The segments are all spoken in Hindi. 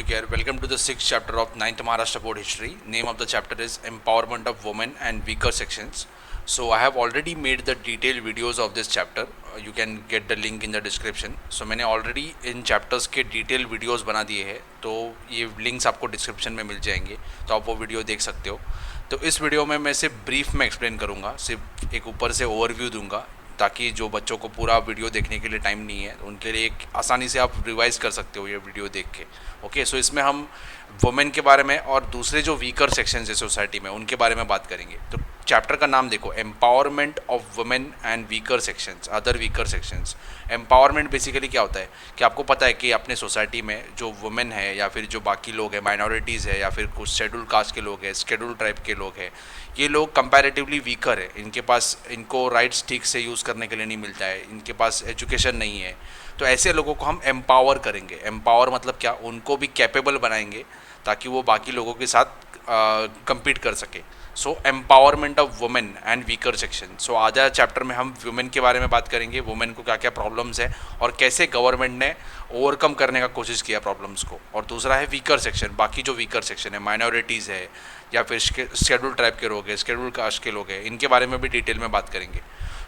Care. Welcome to the sixth chapter of ninth Maharashtra Board History. Name of the chapter is Empowerment of Women and Weaker Sections. So I have already made the detailed videos of this chapter. You can get the link in the description. So मैंने already इन chapters के detailed videos बना दिए हैं, तो ये links आपको description में मिल जाएंगे, तो आप वो वीडियो देख सकते हो. तो इस वीडियो में मैं सिर्फ ब्रीफ में एक्सप्लेन करूँगा, सिर्फ एक ऊपर से ओवरव्यू दूंगा, ताकि जो बच्चों को पूरा वीडियो देखने के लिए टाइम नहीं है उनके लिए एक आसानी से आप रिवाइज कर सकते हो ये वीडियो देख के. ओके, सो इसमें हम वुमेन के बारे में और दूसरे जो वीकर सेक्शंस है सोसाइटी में उनके बारे में बात करेंगे. तो चैप्टर का नाम देखो, empowerment of women and weaker sections, other weaker sections. Empowerment basically क्या होता है कि आपको पता है कि अपने सोसाइटी में जो वुमेन है या फिर जो बाकी लोग हैं, माइनॉरिटीज़ है या फिर कुछ शेड्यूल कास्ट के लोग हैं, शेड्यूल ट्राइब के लोग हैं, ये लोग कंपैरेटिवली वीकर है. इनके पास इनको राइट्स ठीक से यूज़ करने के लिए नहीं मिलता है, इनके पास एजुकेशन नहीं है. तो ऐसे लोगों को हम एम्पावर करेंगे. एम्पावर मतलब क्या, उनको भी कैपेबल बनाएंगे ताकि वो बाकी लोगों के साथ compete कर सके. So empowerment of women and weaker section. So आधा चैप्टर में हम वुमेन के बारे में बात करेंगे, वुमेन को क्या क्या प्रॉब्लम्स है और कैसे गवर्नमेंट ने ओवरकम करने का कोशिश किया प्रॉब्लम्स को. और दूसरा है वीकर सेक्शन, बाकी जो वीकर सेक्शन है, माइनॉरिटीज़ है या फिर शेड्यूल ट्राइब के लोग हैं, शेड्यूल कास्ट के लोग हैं, इनके बारे में भी डिटेल में बात करेंगे.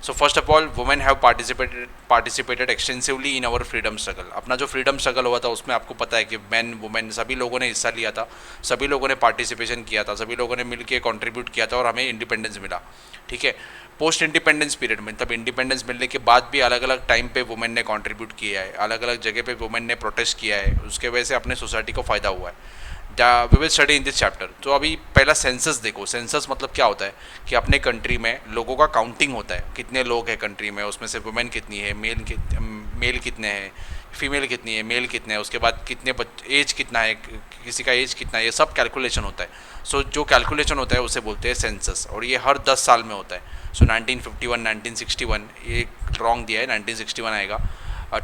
So first of all, women have participated extensively in our freedom struggle. अपना जो फ्रीडम स्ट्रगल हुआ था उसमें आपको पता है कि मैन वुमेन सभी लोगों ने हिस्सा लिया था, सभी लोगों ने पार्टिसिपेशन किया था, सभी लोगों ने मिलकर कंट्रीब्यूट किया था और हमें इंडिपेंडेंस मिला. ठीक है, पोस्ट इंडिपेंडेंस पीरियड में, तब इंडिपेंडेंस मिलने के बाद भी अलग अलग टाइम पे वुमेन ने कंट्रीब्यूट किया है, अलग अलग जगह पे वुमेन ने प्रोटेस्ट किया है, उसके वजह से अपने सोसाइटी को फ़ायदा हुआ है. We will study in this chapter. तो अभी पहला सेंसस देखो. सेंसस मतलब क्या होता है कि अपने कंट्री में लोगों का काउंटिंग होता है, कितने लोग हैं कंट्री में, उसमें से वुमेन कितनी है, मेल कितने हैं, फीमेल कितनी है, मेल कितने हैं, उसके बाद कितने एज कितना है, किसी का एज कितना है, ये सब कैलकुलेशन होता है. सो जो कैलकुलेशन होता है उसे बोलते हैं सेंसस, और ये हर 10 साल में होता है. सो 1951, 1961, ये रॉन्ग दिया है, 1961 आएगा.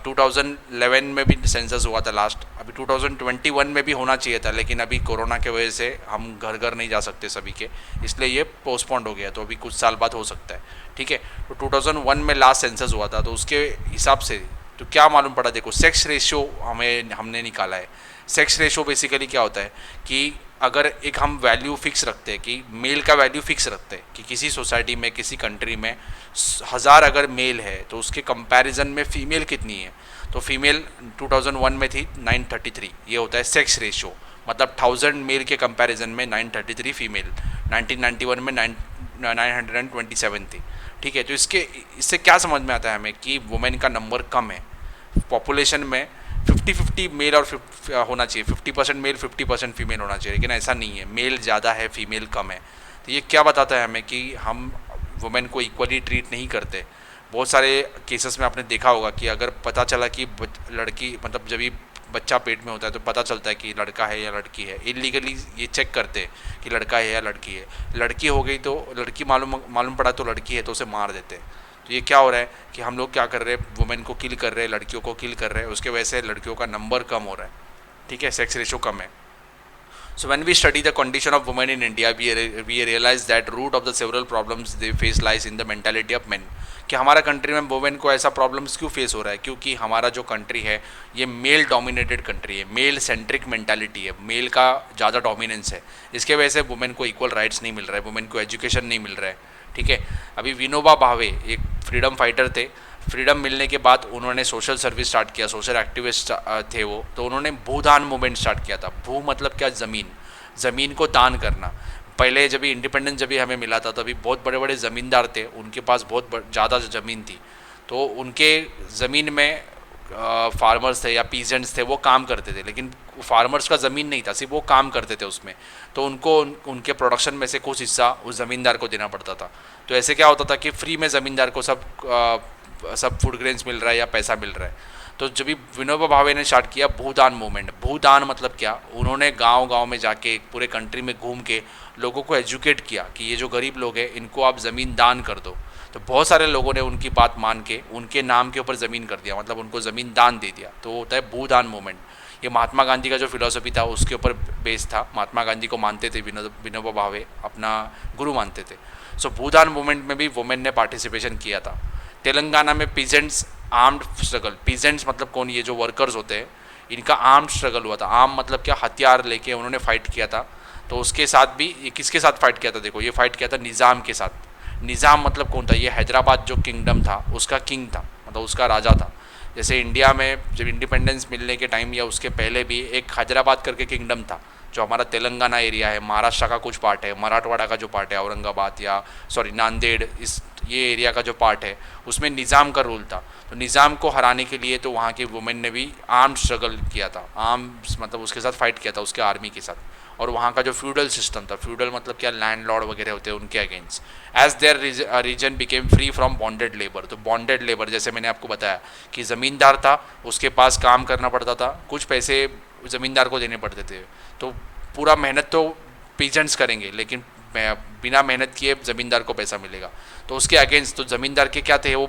2011 में भी सेंसस हुआ था लास्ट. अभी 2021 में भी होना चाहिए था, लेकिन अभी कोरोना के वजह से हम घर घर नहीं जा सकते सभी के, इसलिए ये पोस्टपोन्ड हो गया. तो अभी कुछ साल बाद हो सकता है. ठीक है, तो 2001 में लास्ट सेंसस हुआ था. तो उसके हिसाब से तो क्या मालूम पड़ा, देखो सेक्स रेशियो हमने निकाला है. सेक्स रेशियो बेसिकली क्या होता है कि अगर एक हम वैल्यू फिक्स रखते हैं कि मेल का वैल्यू फिक्स रखते हैं कि किसी सोसाइटी में, किसी कंट्री में 1000 अगर मेल है तो उसके कंपैरिजन में फ़ीमेल कितनी है. तो फीमेल 2001 में थी 933. ये होता है सेक्स रेशियो, मतलब 1000 मेल के कंपैरिजन में 933 फीमेल. 1991 में 927 थी. ठीक है, तो इससे क्या समझ में आता है हमें कि वुमेन का नंबर कम है. पॉपुलेशन में 50-50 मेल और होना चाहिए, 50% मेल 50% फीमेल होना चाहिए, लेकिन ऐसा नहीं है. मेल ज़्यादा है, फीमेल कम है. तो ये क्या बताता है हमें कि हम वुमेन को इक्वली ट्रीट नहीं करते. बहुत सारे केसेस में आपने देखा होगा कि अगर पता चला कि लड़की, मतलब जब भी बच्चा पेट में होता है तो पता चलता है कि लड़का है या लड़की है, इलीगली ये चेक करते हैं कि लड़का है या लड़की है. लड़की हो गई तो लड़की मालूम पड़ा तो लड़की है तो उसे मार देते हैं. तो ये क्या हो रहा है कि हम लोग क्या कर रहे हैं, वुमेन को किल कर रहे हैं, लड़कियों को किल कर रहे हैं, उसके वजह से लड़कियों का नंबर कम हो रहा है. ठीक है, सेक्स रेशो कम है. So when we study the condition of women in India, we realize that root of the several problems they face lies in the mentality of men. कि हमारा कंट्री में वुमेन को ऐसा प्रॉब्लम्स क्यों फेस हो रहा है, क्योंकि हमारा जो कंट्री है ये मेल डोमिनेटेड कंट्री है, मेल सेंट्रिक मेंटालिटी है, मेल का ज़्यादा डोमिनेंस है. इसके वजह से वुमेन को इक्वल राइट्स नहीं मिल रहा है, वुमेन को एजुकेशन नहीं मिल रहा है. ठीक है, अभी विनोबा भावे एक फ्रीडम फाइटर थे. फ्रीडम मिलने के बाद उन्होंने सोशल सर्विस स्टार्ट किया, सोशल एक्टिविस्ट थे वो. तो उन्होंने भूदान मूवमेंट स्टार्ट किया था. भू मतलब क्या, ज़मीन को दान करना. पहले जब इंडिपेंडेंस जब हमें मिला था तभी बहुत बड़े बड़े ज़मींदार थे, उनके पास बहुत ज़्यादा ज़मीन थी. तो उनके ज़मीन में फार्मर्स थे या पीजेंट्स थे, वो काम करते थे, लेकिन फार्मर्स का ज़मीन नहीं था, सिर्फ वो काम करते थे उसमें. तो उनको उनके प्रोडक्शन में से कुछ हिस्सा उस ज़मींदार को देना पड़ता था. तो ऐसे क्या होता था कि फ्री में ज़मींदार को सब फूड ग्रेन्स मिल रहा है या पैसा मिल रहा है. तो जब भी विनोबा भावे ने स्टार्ट किया भूदान मूवमेंट. भूदान मतलब क्या, उन्होंने गांव-गांव में जाके पूरे कंट्री में घूम के लोगों को एजुकेट किया कि ये जो गरीब लोग हैं इनको आप ज़मीन दान कर दो. तो बहुत सारे लोगों ने उनकी बात मान के उनके नाम के ऊपर ज़मीन कर दिया, मतलब उनको ज़मीन दान दे दिया. तो होता है भूदान मूवमेंट. ये महात्मा गांधी का जो फिलॉसफी था उसके ऊपर बेस था. महात्मा गांधी को मानते थे विनोबा भावे, अपना गुरु मानते थे. सो भूदान मूवमेंट में भी वुमेन ने पार्टिसिपेशन किया था. तेलंगाना में पीजेंट्स आर्म्ड स्ट्रगल. पीजेंट्स मतलब कौन, ये जो वर्कर्स होते हैं, इनका आर्म स्ट्रगल हुआ था। आर्म मतलब क्या, हथियार लेके उन्होंने फाइट किया था। तो उसके साथ भी, ये किसके साथ फाइट किया था, देखो ये फाइट किया था निज़ाम के साथ। निज़ाम मतलब कौन था, ये हैदराबाद जो किंगडम था उसका किंग था, मतलब उसका राजा था। जैसे इंडिया में जब इंडिपेंडेंस मिलने के टाइम या उसके पहले भी एक हैदराबाद करके किंगडम था, जो हमारा तेलंगाना एरिया है, महाराष्ट्र का कुछ पार्ट है, मराठवाड़ा का जो पार्ट है, औरंगाबाद या सॉरी नांदेड़, इस ये एरिया का जो पार्ट है, उसमें निज़ाम का रूल था। तो निज़ाम को हराने के लिए तो वहाँ की वुमेन ने भी आर्म स्ट्रगल किया था, आर्म्स मतलब उसके साथ फाइट किया था, उसके आर्मी के साथ। और वहाँ का जो फ्यूडल सिस्टम था, फ्यूडल मतलब क्या, लैंड लॉर्ड वगैरह होते हैं, उनके against, as their reason became free from bonded labour. तो बॉन्डेड लेबर जैसे मैंने आपको बताया कि ज़मींदार था, उसके पास काम करना पड़ता था, कुछ पैसे ज़मींदार को देने पड़ते थे। तो पूरा मेहनत तो पीजेंट्स करेंगे, लेकिन बिना मेहनत किए ज़मींदार को पैसा मिलेगा। तो उसके अगेंस्ट, तो ज़मींदार के क्या थे, वो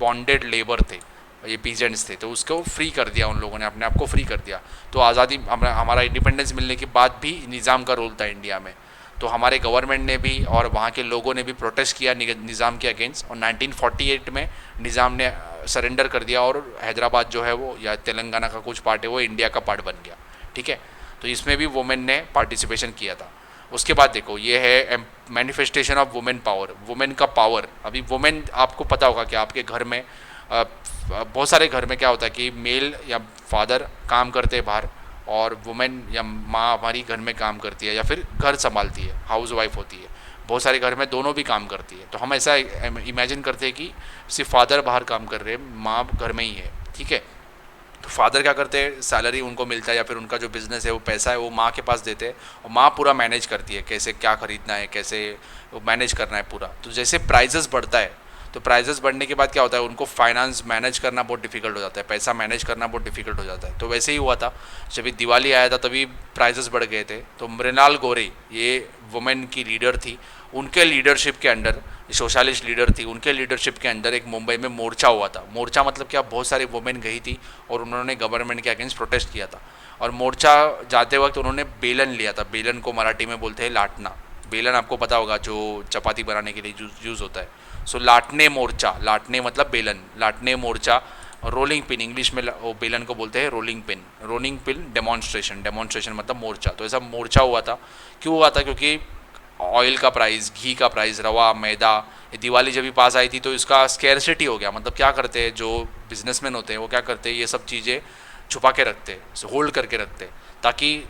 बॉन्डेड लेबर थे, ये पीजेंट्स थे। तो उसको फ्री कर दिया उन लोगों ने, अपने आप को फ्री कर दिया। तो आज़ादी, हमारा इंडिपेंडेंस मिलने के बाद भी निज़ाम का रोल था इंडिया में। तो हमारे गवर्नमेंट ने भी और वहाँ के लोगों ने भी प्रोटेस्ट किया निज़ाम के अगेंस्ट, और 1948 में निज़ाम ने सरेंडर कर दिया, और हैदराबाद जो है वो, या तेलंगाना का कुछ पार्ट है वो, इंडिया का पार्ट बन गया। ठीक है, तो इसमें भी वुमेन ने पार्टिसिपेशन किया था। उसके बाद देखो, ये है manifestation of women power, women का पावर। अभी वुमेन, आपको पता होगा कि आपके घर में बहुत सारे घर में क्या होता है कि मेल या फादर काम करते हैं बाहर, और वुमेन या माँ हमारी घर में काम करती है, या फिर घर संभालती है, हाउस वाइफ होती है। बहुत सारे घर में दोनों भी काम करती है। तो हम ऐसा इमेजिन करते हैं कि सिर्फ फादर बाहर काम कर रहे हैं, माँ घर में ही है। ठीक है, तो फादर क्या करते हैं, सैलरी उनको मिलता है, या फिर उनका जो बिज़नेस है वो पैसा है वो माँ के पास देते हैं, और माँ पूरा मैनेज करती है, कैसे क्या खरीदना है, कैसे मैनेज करना है पूरा। तो जैसे प्राइजेस बढ़ता है, तो प्राइजेस बढ़ने के बाद क्या होता है, उनको फाइनेंस मैनेज करना बहुत डिफिकल्ट हो जाता है, पैसा मैनेज करना बहुत डिफिकल्ट हो जाता है। तो वैसे ही हुआ था, जब दिवाली आया था तभी प्राइजेस बढ़ गए थे। तो मृणाल गौरी, ये वुमेन की लीडर थी, उनके लीडरशिप के अंडर, सोशलिस्ट लीडर थी, उनके लीडरशिप के अंदर एक मुंबई में मोर्चा हुआ था। मोर्चा मतलब क्या, बहुत सारी वुमेन गई थी और उन्होंने गवर्नमेंट के अगेंस्ट प्रोटेस्ट किया था। और मोर्चा जाते वक्त उन्होंने बेलन लिया था, बेलन को मराठी में बोलते हैं लाटना। बेलन आपको पता होगा, जो चपाती बनाने के लिए यूज़ होता है। सो लाटने मोर्चा, लाटने मतलब बेलन, लाटने मोर्चा। रोलिंग पिन, इंग्लिश में वो बेलन को बोलते हैं rolling pin. Rolling pin demonstration, demonstration मतलब मोर्चा। तो ऐसा मोर्चा हुआ था, क्यों हुआ था, क्योंकि ऑयल का प्राइस, घी का प्राइस, रवा, मैदा, ये दिवाली जब भी पास आई थी तो इसका स्केर्सिटी हो गया। मतलब क्या करते हैं जो बिजनेसमैन होते हैं, वो क्या करते हैं, ये सब चीज़ें छुपा के रखते हैं, होल्ड करके रखते हैं, ताकि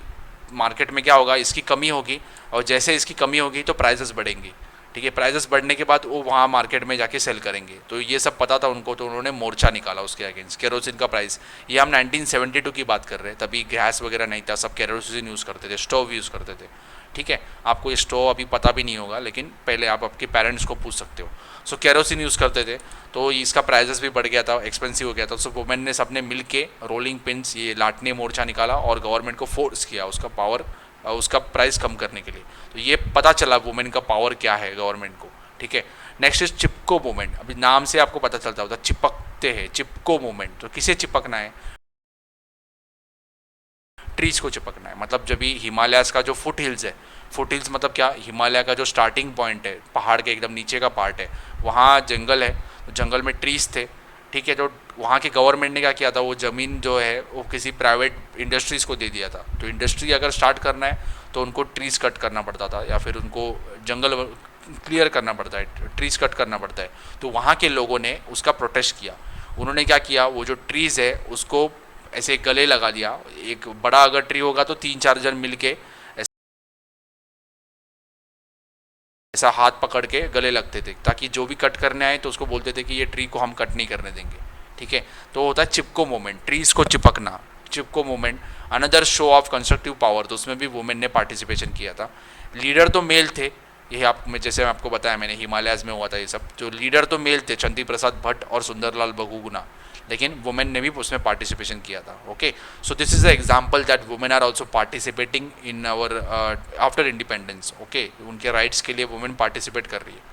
मार्केट में क्या होगा, इसकी कमी होगी, और जैसे इसकी कमी होगी तो प्राइसेस बढ़ेंगी। ठीक है, प्राइसेस बढ़ने के बाद वो वहाँ मार्केट में जाके सेल करेंगे। तो ये सब पता था उनको, तो उन्होंने मोर्चा निकाला उसके अगेंस्ट। केरोसिन का प्राइस, ये हम 1972 की बात कर रहे हैं, तभी गैस वगैरह नहीं था, सब केरोसिन यूज़ करते थे, स्टोव यूज़ करते थे। ठीक है, आपको ये स्टोव अभी पता भी नहीं होगा, लेकिन पहले आप आपके पेरेंट्स को पूछ सकते हो। सो केरोसिन यूज़ करते थे, तो इसका प्राइजेस भी बढ़ गया था, एक्सपेंसिव हो गया था। सो वुमेन ने सबने मिल के रोलिंग पिन्स, ये लाटने मोर्चा निकाला और गवर्नमेंट को फोर्स किया उसका पावर, उसका प्राइस कम करने के लिए। तो ये पता चला वुमेन का पावर क्या है गवर्नमेंट को। ठीक है, नेक्स्ट इज चिपको मूवमेंट। अभी नाम से आपको पता चलता होता, चिपकते हैं, चिपको मूवमेंट। तो किसे चिपकना है, ट्रीज को चिपकना है। मतलब जब भी हिमालयाज का जो फुट हिल्स है, फुट हिल्स मतलब क्या, हिमालय का जो स्टार्टिंग पॉइंट है, पहाड़ के एकदम नीचे का पार्ट है, वहाँ जंगल है, तो जंगल में ट्रीज थे। ठीक है, तो वहाँ के गवर्नमेंट ने क्या किया था, वो ज़मीन जो है वो किसी प्राइवेट इंडस्ट्रीज़ को दे दिया था। तो इंडस्ट्री अगर स्टार्ट करना है तो उनको ट्रीज़ कट करना पड़ता था, या फिर उनको जंगल क्लियर करना पड़ता है, ट्रीज़ कट करना पड़ता है। तो वहाँ के लोगों ने उसका प्रोटेस्ट किया। उन्होंने क्या किया, वो जो ट्रीज़ है उसको ऐसे गले लगा दिया। एक बड़ा अगर ट्री होगा तो 3-4 जन मिल के ऐसा हाथ पकड़ के गले लगते थे, ताकि जो भी कट करने आए तो उसको बोलते थे कि ये ट्री को हम कट नहीं करने देंगे। ठीक है, तो होता है चिपको मूवमेंट, ट्रीज को चिपकना, Chipko movement. Another show of constructive power, तो उसमें भी वुमेन ने पार्टिसिपेशन किया था। लीडर तो मेल थे, ये आप में जैसे आपको बताया मैंने, हिमालयाज में हुआ था ये सब। जो लीडर तो मेल थे, चंदी प्रसाद भट्ट और सुंदरलाल बहुगुणा, लेकिन वुमेन ने भी उसमें पार्टिसिपेशन किया था। Okay, so this is the example that women are also participating in our after independence. Okay, उनके राइट्स के लिए वुमेन पार्टिसिपेट कर रही है।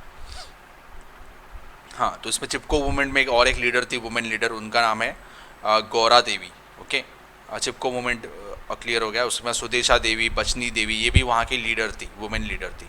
हाँ, तो इसमें चिपको मूवमेंट में और एक लीडर थी, वुमेन लीडर, उनका नाम है गौरा देवी। ओके, चिपको मूवमेंट क्लियर हो गया। उसमें सुदेशा देवी, बचनी देवी, ये भी वहाँ की लीडर थी, वुमेन लीडर थी।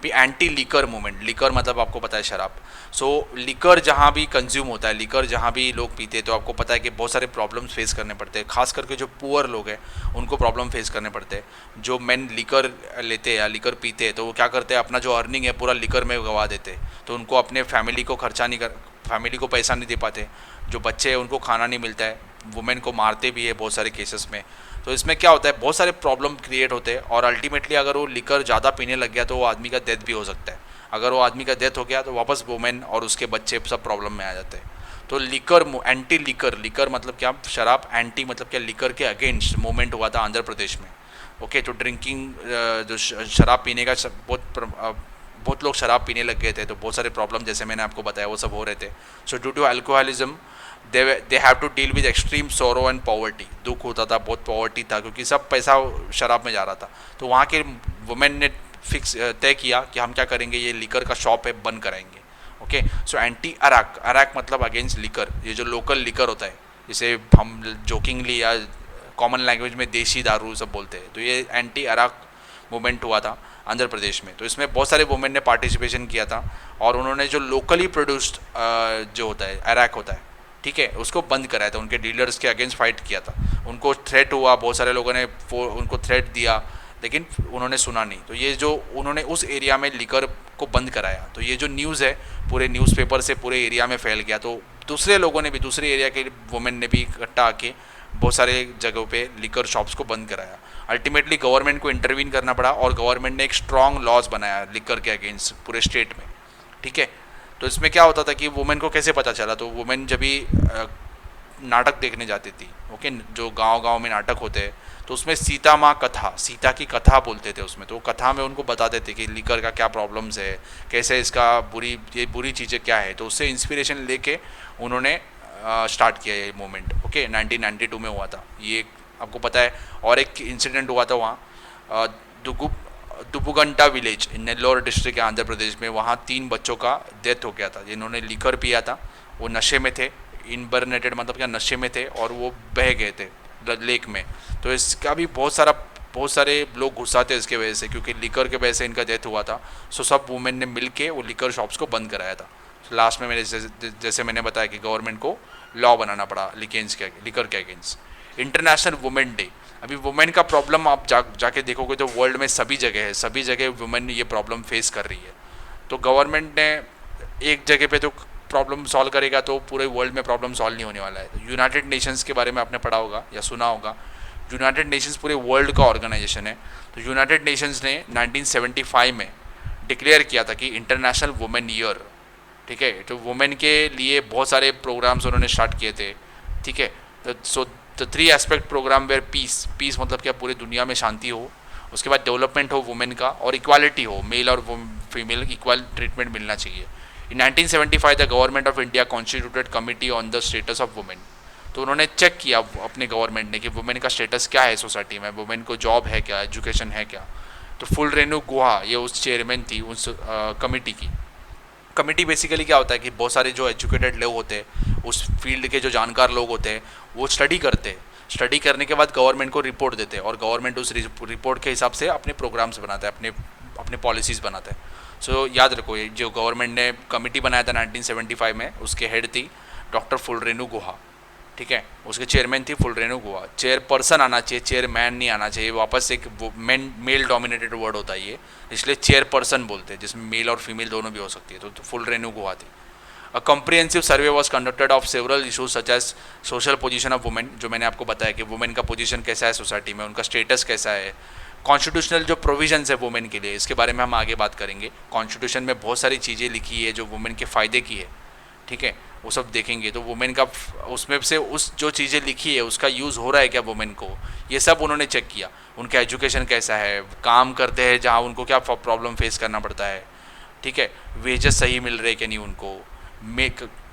भी एंटी लीकर मूवमेंट। लीकर मतलब आपको पता है शराब। सो लीकर जहाँ भी कंज्यूम होता है, लीकर जहाँ भी लोग पीते हैं, तो आपको पता है कि बहुत सारे प्रॉब्लम्स फेस करने पड़ते हैं। खास करके जो पुअर लोग हैं उनको प्रॉब्लम फेस करने पड़ते हैं। जो मेन लीकर लेते हैं या लीकर पीते हैं तो वो क्या करते हैं, अपना जो अर्निंग है पूरा लीकर में गवा देते हैं। तो उनको अपने फैमिली को खर्चा नहीं कर, फैमिली को पैसा नहीं दे पाते। जो बच्चे हैं उनको खाना नहीं मिलता है, वुमेन को मारते भी है बहुत सारे केसेस में। तो इसमें क्या होता है, बहुत सारे प्रॉब्लम क्रिएट होते हैं और अल्टीमेटली अगर वो लिकर ज़्यादा पीने लग गया तो वो आदमी का डेथ भी हो सकता है। अगर वो आदमी का डेथ हो गया तो वापस वुमेन और उसके बच्चे सब प्रॉब्लम में आ जाते हैं। तो लिकर, एंटी लिकर, लिकर मतलब क्या, शराब, एंटी मतलब क्या, लिकर के अगेंस्ट मूवमेंट हुआ था आंध्र प्रदेश में। ओके, तो ड्रिंकिंग, जो शराब पीने का बहुत लोग शराब पीने लग गए थे, तो बहुत सारे प्रॉब्लम जैसे मैंने आपको बताया वो सब हो रहे थे। So due to alcoholism they have to deal with extreme sorrow and poverty. दुख होता था, बहुत पॉवर्टी था क्योंकि सब पैसा शराब में जा रहा था। तो वहाँ के वुमेन ने फिक्स तय किया कि हम क्या करेंगे, ये लिकर का शॉप है बंद कराएंगे। ओके, सो एंटी अराक, अराक मतलब अगेंस्ट लिकर, ये जो लोकल लिकर होता है, जिसे हम जोकिंगली या कॉमन लैंग्वेज में देसी दारू सब बोलते हैं, तो ये एंटी अराक मूवमेंट हुआ था आंध्र प्रदेश में। तो इसमें बहुत सारे वुमेन ने पार्टिसिपेशन किया था और उन्होंने जो लोकली प्रोड्यूस्ड जो होता है अराक होता है, ठीक है, उसको बंद कराया था। उनके डीलर्स के अगेंस्ट फाइट किया था। उनको थ्रेट हुआ, बहुत सारे लोगों ने उनको थ्रेट दिया, लेकिन उन्होंने सुना नहीं। तो ये जो उन्होंने उस एरिया में लिकर को बंद कराया, तो ये जो न्यूज़ है पूरे न्यूज़पेपर से पूरे एरिया में फैल गया। तो दूसरे लोगों ने भी, दूसरे एरिया के वुमेन ने भी इकट्ठा आके बहुत सारे जगहों पे लिकर शॉप्स को बंद कराया। अल्टीमेटली गवर्नमेंट को इंटरवीन करना पड़ा और गवर्नमेंट ने एक स्ट्रॉन्ग लॉज बनाया लिकर के अगेंस्ट पूरे स्टेट में, ठीक है। तो इसमें क्या होता था कि वुमेन को कैसे पता चला, तो वुमेन जब भी नाटक देखने जाती थी, ओके, जो गांव-गांव में नाटक होते हैं, तो उसमें सीता माँ कथा, सीता की कथा बोलते थे उसमें। तो कथा में उनको बताते थे कि लिकर का क्या प्रॉब्लम्स है, कैसे इसका ये बुरी चीज़ें क्या है। तो उससे इंस्पिरेशन लेके उन्होंने स्टार्ट किया ये मूवमेंट। ओके, 1992 में हुआ था ये, आपको पता है। और एक इंसिडेंट हुआ था वहाँ दुबुगंटा विलेज, नेल्लोर डिस्ट्रिक्ट है आंध्र प्रदेश में। वहाँ 3 बच्चों का डेथ हो गया था जिन्होंने लिकर पिया था। वो नशे में थे, इनबर्नेटेड मतलब क्या, नशे में थे, और वो बह गए थे लेक में। तो इसका भी बहुत सारे लोग गुस्सा थे इसके वजह से, क्योंकि लिकर के वजह से इनका डेथ हुआ था। सो सब वुमेन ने मिल के वो लिकर शॉप्स को बंद कराया था। लास्ट में जैसे मैंने बताया कि गवर्नमेंट को लॉ बनाना पड़ा लिकर के अगेंस्ट। इंटरनेशनल वुमेन डे, अभी वुमेन का प्रॉब्लम आप जाके देखोगे तो वर्ल्ड में सभी जगह है, सभी जगह वुमेन ये प्रॉब्लम फेस कर रही है। तो गवर्नमेंट ने एक जगह पे तो प्रॉब्लम सॉल्व करेगा तो पूरे वर्ल्ड में प्रॉब्लम सॉल्व नहीं होने वाला है। यूनाइटेड नेशंस के बारे में आपने पढ़ा होगा या सुना होगा। यूनाइटेड नेशंस पूरे वर्ल्ड का ऑर्गेनाइजेशन है। तो यूनाइटेड नेशंस ने 1975 में डिक्लेयर किया था कि इंटरनेशनल वुमेन ईयर, ठीक है। तो वुमेन के लिए बहुत सारे प्रोग्राम्स उन्होंने स्टार्ट किए थे, ठीक है। तो 3 एस्पेक्ट प्रोग्राम वेयर पीस मतलब क्या, पूरी दुनिया में शांति हो, उसके बाद डेवलपमेंट हो वुमेन का, और इक्वालिटी हो, मेल और फीमेल इक्वल ट्रीटमेंट मिलना चाहिए। इन 1975 the government of India constituted committee on the status of women. तो उन्होंने चेक किया अपने गवर्नमेंट ने कि वुमेन का स्टेटस क्या है सोसाइटी में, वुमेन को जॉब है क्या, एजुकेशन है क्या। तो फुल रेनू गुहा ये उस चेयरमैन थी उस कमिटी की। कमिटी बेसिकली क्या होता है कि बहुत सारे जो एजुकेटेड लोग होते हैं, उस फील्ड के जो जानकार लोग होते हैं, वो स्टडी करते हैं। स्टडी करने के बाद गवर्नमेंट को रिपोर्ट देते हैं और गवर्नमेंट उस रिपोर्ट के हिसाब से अपने प्रोग्राम्स बनाता है, अपने पॉलिसीज़ बनाता है। सो याद रखो, ये जो गवर्नमेंट ने कमिटी बनाया था 1975 में, उसके हेड थी डॉक्टर फुलरेनू गुहा, ठीक है। उसके चेयरमैन थी फुलरेनू गुहा। चेयरपर्सन आना चाहिए, चेयरमैन नहीं आना चाहिए, वापस एक मेल डोमिनेटेड वर्ड होता है ये, इसलिए चेयरपर्सन बोलते हैं, जिसमें मेल और फीमेल दोनों भी हो सकती है। तो फुलरेनू गुहा थी। A comprehensive survey was conducted of several issues such as social position of women, जो मैंने आपको बताया कि वुमेन का पोजीशन कैसा है सोसाइटी में, उनका स्टेटस कैसा है, कॉन्स्टिट्यूशनल जो प्रोविजंस है वुमेन के लिए, इसके बारे में हम आगे बात करेंगे। कॉन्स्टिट्यूशन में बहुत सारी चीज़ें लिखी है जो वुमेन के फ़ायदे की है, ठीक है, वो सब देखेंगे। तो वुमेन का उसमें से उस जो चीज़ें लिखी है उसका यूज़ हो रहा है क्या वुमेन को, ये सब उन्होंने चेक किया। उनका एजुकेशन कैसा है, काम करते हैं जहाँ उनको क्या प्रॉब्लम फेस करना पड़ता है, ठीक है, वेजेस सही मिल रहे कि नहीं उनको।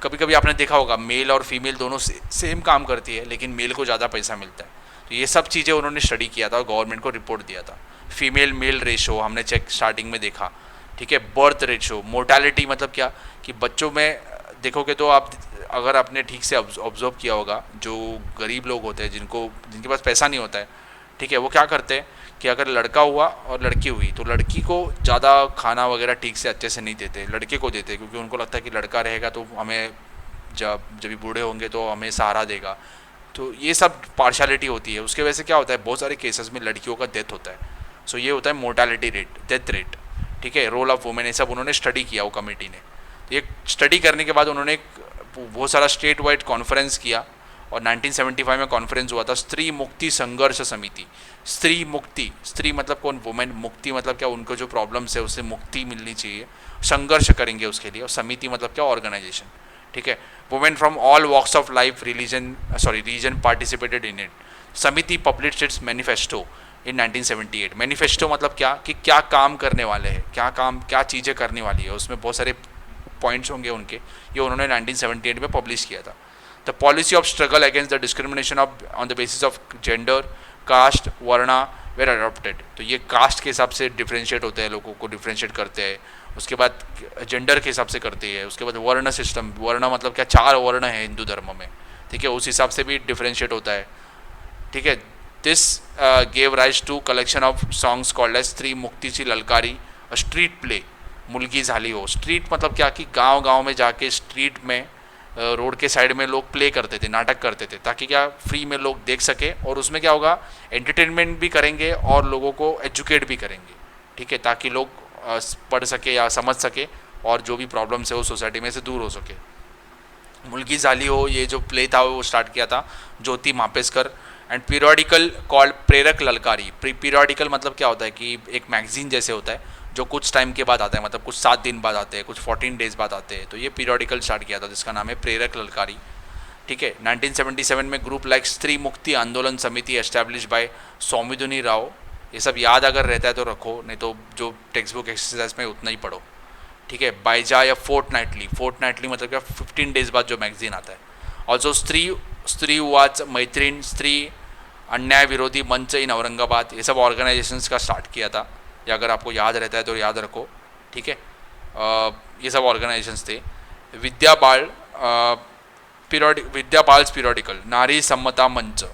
कभी कभी आपने देखा होगा मेल और फीमेल दोनों सेम काम करती है, लेकिन मेल को ज़्यादा पैसा मिलता है। तो ये सब चीज़ें उन्होंने स्टडी किया था और गवर्नमेंट को रिपोर्ट दिया था। फीमेल मेल रेशो हमने चेक स्टार्टिंग में देखा, ठीक है। बर्थ रेशो, मोर्टालिटी मतलब क्या कि बच्चों में देखोगे तो आप, अगर आपने ठीक से ऑब्जर्व किया होगा, जो गरीब लोग होते हैं जिनके पास पैसा नहीं होता है, ठीक है। वो क्या करते हैं कि अगर लड़का हुआ और लड़की हुई तो लड़की को ज़्यादा खाना वगैरह ठीक से अच्छे से नहीं देते, लड़के को देते, क्योंकि उनको लगता है कि लड़का रहेगा तो हमें जब भी बूढ़े होंगे तो हमें सहारा देगा। तो ये सब पार्शलिटी होती है। उसके वजह से क्या होता है, बहुत सारे केसेस में लड़कियों का डेथ होता है। सो ये होता है मोर्टालिटी रेट, डेथ रेट, ठीक है। रोल ऑफ वुमेन, ये सब उन्होंने स्टडी किया वो कमेटी ने। तो ये स्टडी करने के बाद उन्होंने बहुत सारा स्टेट वाइड कॉन्फ्रेंस किया और 1975 में कॉन्फ्रेंस हुआ था, स्त्री मुक्ति संघर्ष समिति। स्त्री मुक्ति, स्त्री मतलब कौन, वुमेन, मुक्ति मतलब क्या, उनको जो प्रॉब्लम्स है उससे मुक्ति मिलनी चाहिए, संघर्ष करेंगे उसके लिए। और समिति मतलब क्या, ऑर्गेनाइजेशन, ठीक है। Women from all walks of life region participated in it. Samiti published its manifesto in 1978। Manifesto मतलब क्या, कि क्या काम करने वाले हैं, क्या चीज़ें करने वाली है, उसमें बहुत सारे पॉइंट्स होंगे उनके, ये उन्होंने 1978 में पब्लिश किया था। The policy of struggle against the discrimination on the basis of gender, caste, varna were adopted. तो ये कास्ट के हिसाब से डिफ्रेंशिएट होते हैं, लोगों को डिफ्रेंशिएट करते हैं। उसके बाद जेंडर के हिसाब से करते हैं। उसके बाद वर्ण सिस्टम, वर्ण मतलब क्या, 4 वर्ण है हिंदू धर्म में, ठीक है, उस हिसाब से भी डिफ्रेंशिएट होता है, ठीक है। This gave rise to collection of songs called as Stree Muktichi ललकारी, street play, मुलगी झाली हो। स्ट्रीट मतलब क्या, कि गांव में जाके स्ट्रीट में रोड के साइड में लोग प्ले करते थे, नाटक करते थे, ताकि क्या, फ्री में लोग देख सके। और उसमें क्या होगा, एंटरटेनमेंट भी करेंगे और लोगों को एजुकेट भी करेंगे, ठीक है, ताकि लोग पढ़ सके या समझ सके और जो भी प्रॉब्लम्स है वो सोसाइटी में से दूर हो सके। मुलगी झाली हो, ये जो प्ले था वो स्टार्ट किया था ज्योति मापेस्कर। एंड पीरियडिकल कॉल्ड प्रेरक ललकारी। पीरियडिकल मतलब क्या होता है, कि एक मैगजीन जैसे होता है जो कुछ टाइम के बाद आता है, मतलब कुछ 7 दिन बाद आते हैं, कुछ 14 डेज बाद आते हैं। तो ये पीरियडिकल स्टार्ट किया था जिसका नाम है प्रेरक ललकारी, ठीक है। 1977 में ग्रुप लाइक स्त्री मुक्ति आंदोलन समिति एस्टैब्लिश बाय सौमिदुनी राव। ये सब याद अगर रहता है तो रखो, नहीं तो जो टेक्स्ट बुक एक्सरसाइज में उतना ही पढ़ो, ठीक है। बाइजा या फोर्टनाइटली मतलब क्या, 15 डेज बाद जो मैगजीन आता है। ऑल्सो स्त्री वाच मैत्रीण, स्त्री अन्याय विरोधी मंच इन औरंगाबाद, ये सब ऑर्गेनाइजेशंस का स्टार्ट किया था। या अगर आपको याद रहता है तो याद रखो, ठीक है। ये सब ऑर्गेनाइजेशंस थे। विद्या बाल्स पीरियडिकल, नारी सम्मता मंच,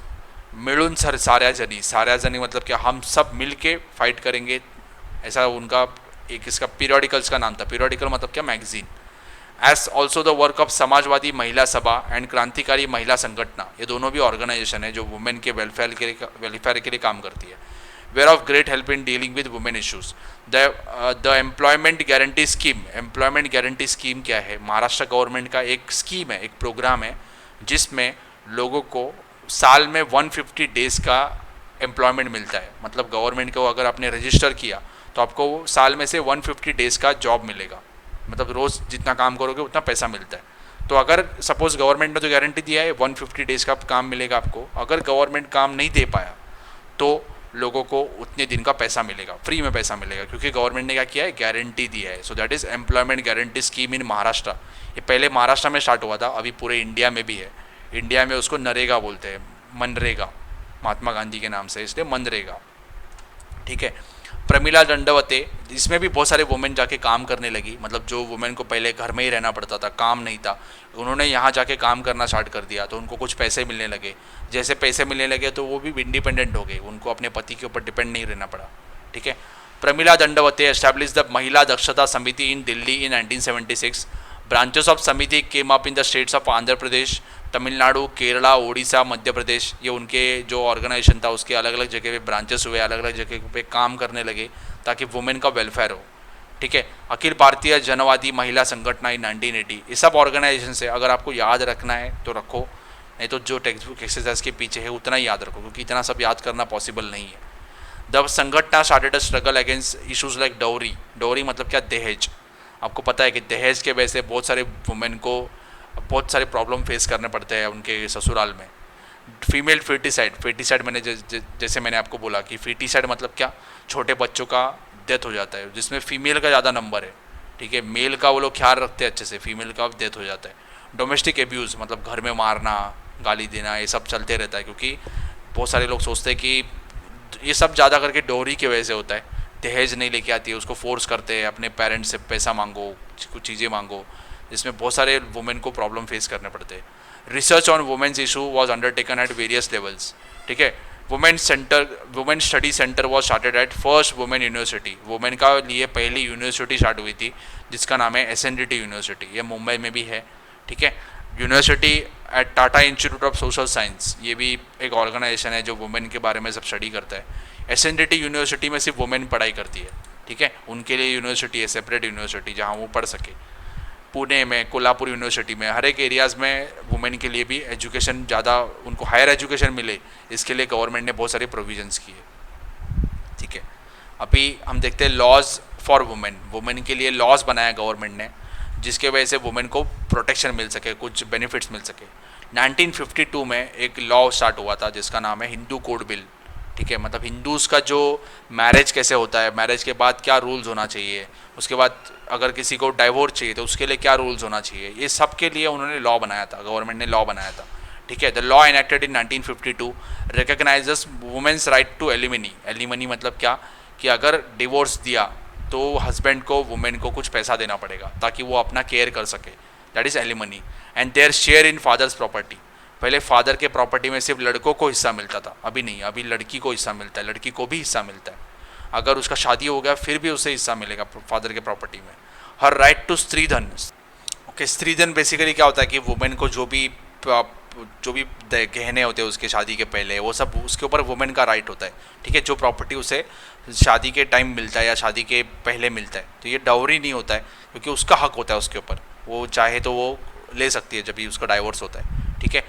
मिळून साऱ्या जनी मतलब क्या, हम सब मिल के फाइट करेंगे, ऐसा उनका एक इसका पीरियडिकल्स का नाम था। पीरियडिकल मतलब क्या, magazine. As also the work of Samajwadi Mahila Sabha and क्रांतिकारी महिला संगठना, ये दोनों भी ऑर्गेनाइजेशन है जो वुमेन के वेलफेयर के लिए काम करती है। Were of great help in dealing with women issues. The employment guarantee scheme. Employment guarantee scheme क्या है, महाराष्ट्र गवर्नमेंट का एक स्कीम है, एक प्रोग्राम है, जिसमें लोगों को साल में 150 डेज़ का एम्प्लॉयमेंट मिलता है। मतलब गवर्नमेंट को अगर आपने रजिस्टर किया तो आपको साल में से 150 डेज़ का जॉब मिलेगा, मतलब रोज़ जितना काम करोगे उतना पैसा मिलता है। तो अगर सपोज गवर्नमेंट ने तो गारंटी दिया है 150 डेज़ का काम मिलेगा आपको, अगर गवर्नमेंट काम नहीं दे पाया तो लोगों को उतने दिन का पैसा मिलेगा, फ्री में पैसा मिलेगा, क्योंकि गवर्नमेंट ने क्या किया है, गारंटी दिया है। So that is employment guarantee scheme in Maharashtra. ये पहले महाराष्ट्र में स्टार्ट हुआ था, अभी पूरे इंडिया में भी है। इंडिया में उसको नरेगा बोलते हैं, मनरेगा, महात्मा गांधी के नाम से, इसलिए मनरेगा, ठीक है। प्रमिला दंडवते, इसमें भी बहुत सारे वुमेन जाके काम करने लगी। मतलब जो वुमेन को पहले घर में ही रहना पड़ता था, काम नहीं था, उन्होंने यहाँ जाके काम करना स्टार्ट कर दिया, तो उनको कुछ पैसे मिलने लगे। जैसे पैसे मिलने लगे तो वो भी इंडिपेंडेंट हो गई, उनको अपने पति के ऊपर डिपेंड नहीं रहना पड़ा, ठीक है। Pramila Dandavate establish the Mahila Dakshata Samiti in Delhi in 1976। Branches of Samiti came up in the states of Andhra Pradesh, Tamil Nadu, Kerala, Odisha, Madhya Pradesh. ये उनके जो ऑर्गेनाइजेशन था उसके अलग अलग जगह पे ब्रांचेस हुए, अलग अलग जगह पे काम करने लगे ताकि वुमेन का वेलफेयर हो, ठीक है। अखिल भारतीय जनवादी महिला संगठन इन 1980। ये सब ऑर्गेनाइजेशन से अगर आपको याद रखना है तो रखो, नहीं तो जो टेक्स्ट बुक एक्सरसाइज के पीछे है उतना ही याद रखो, क्योंकि इतना सब याद करना पॉसिबल नहीं है। द संगठन started a struggle against issues like dowry. Dowry मतलब क्या, दहेज। आपको पता है कि दहेज के वजह से बहुत सारे वुमेन को बहुत सारे प्रॉब्लम फेस करने पड़ते हैं उनके ससुराल में। फीमेल फेटिसाइड मैंने जैसे मैंने आपको बोला कि फेटिसाइड मतलब क्या, छोटे बच्चों का डेथ हो जाता है, जिसमें फीमेल का ज़्यादा नंबर है, ठीक है। मेल का वो लोग ख्याल रखते हैं अच्छे से, फीमेल का डेथ हो जाता है। डोमेस्टिक एब्यूज़ मतलब घर में मारना, गाली देना, ये सब चलते रहता है, क्योंकि बहुत सारे लोग सोचते हैं कि ये सब ज़्यादा करके डोरी की वजह से होता है। दहेज नहीं लेके आती है, उसको फोर्स करते हैं, अपने पेरेंट्स से पैसा मांगो, कुछ चीज़ें मांगो, जिसमें बहुत सारे वुमेन को प्रॉब्लम फेस करने पड़ते हैं। Research on women's issue was undertaken at various levels, ठीक है। Women study centre was started at first women university. Women का लिए पहली यूनिवर्सिटी स्टार्ट हुई थी जिसका नाम है SNDT यूनिवर्सिटी, ये मुंबई में भी है। ठीक है, university at Tata institute of social science, ये भी एक ऑर्गेनाइजेशन है जो वुमेन के बारे में सब स्टडी करता है। SNDT यूनिवर्सिटी में सिर्फ वुमेन पढ़ाई करती है। ठीक है, उनके लिए यूनिवर्सिटी है, सेपरेट यूनिवर्सिटी जहाँ वो पढ़ सके। पुणे में, कोल्हापुर यूनिवर्सिटी में, हर एक एरियाज़ में वुमेन के लिए भी एजुकेशन ज़्यादा, उनको हायर एजुकेशन मिले, इसके लिए गवर्नमेंट ने बहुत सारे प्रोविजंस किए। ठीक है, अभी हम देखते हैं लॉज फॉर वुमेन। वुमेन के लिए लॉज बनाया गवर्नमेंट ने जिसके वजह से वुमेन को प्रोटेक्शन मिल सके, कुछ बेनिफिट्स मिल सके। 1952 में एक लॉ स्टार्ट हुआ था जिसका नाम है हिंदू कोड बिल। ठीक है, मतलब हिंदूज़ का जो मैरिज कैसे होता है, मैरिज के बाद क्या रूल्स होना चाहिए, उसके बाद अगर किसी को डाइवोर्स चाहिए तो उसके लिए क्या रूल्स होना चाहिए, ये सब के लिए उन्होंने लॉ बनाया था, गवर्नमेंट ने लॉ बनाया था। ठीक है, the law enacted in 1952 recognises women's right to alimony. Alimony मतलब क्या, कि अगर डिवोर्स दिया तो हस्बैंड को वुमेन को कुछ पैसा देना पड़ेगा ताकि वो अपना केयर कर सके, that is alimony. And their share in father's property. पहले फादर के प्रॉपर्टी में सिर्फ लड़कों को हिस्सा मिलता था, अभी नहीं, अभी लड़की को हिस्सा मिलता है, लड़की को भी हिस्सा मिलता है। अगर उसका शादी हो गया फिर भी उसे हिस्सा मिलेगा फादर के प्रॉपर्टी में। हर right to stridhan. Okay, stridhan basically क्या होता है कि वुमेन को जो भी गहने होते हैं उसके शादी के पहले, वो सब उसके ऊपर वुमेन का राइट होता है। ठीक है, जो प्रॉपर्टी उसे शादी के टाइम मिलता है या शादी के पहले मिलता है, तो ये डाउरी नहीं होता है क्योंकि उसका हक होता है उसके ऊपर, वो चाहे तो वो ले सकती है जब भी उसका डाइवोर्स होता है। ठीक है,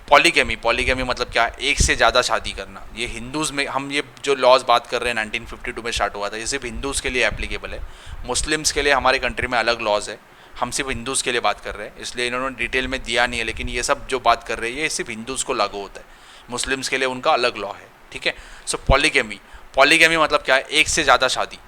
पॉलीगैमी। पॉलीगैमी मतलब क्या, एक से ज़्यादा शादी करना। ये हिंदूज़ में, हम ये जो लॉज बात कर रहे हैं 1952 में स्टार्ट हुआ था, ये सिर्फ हिंदूज़ के लिए एप्लीकेबल है। मुस्लिम्स के लिए हमारे कंट्री में अलग लॉज है, हम सिर्फ हिंदूज़ के लिए बात कर रहे हैं, इसलिए इन्होंने डिटेल में दिया नहीं है, लेकिन ये सब जो बात कर रहे हैं ये सिर्फ हिंदूज़ को लागू होता है, मुस्लिम्स के लिए उनका अलग लॉ है। ठीक है, सो पॉलीगैमी। पॉलीगैमी मतलब क्या है, एक से ज़्यादा शादी।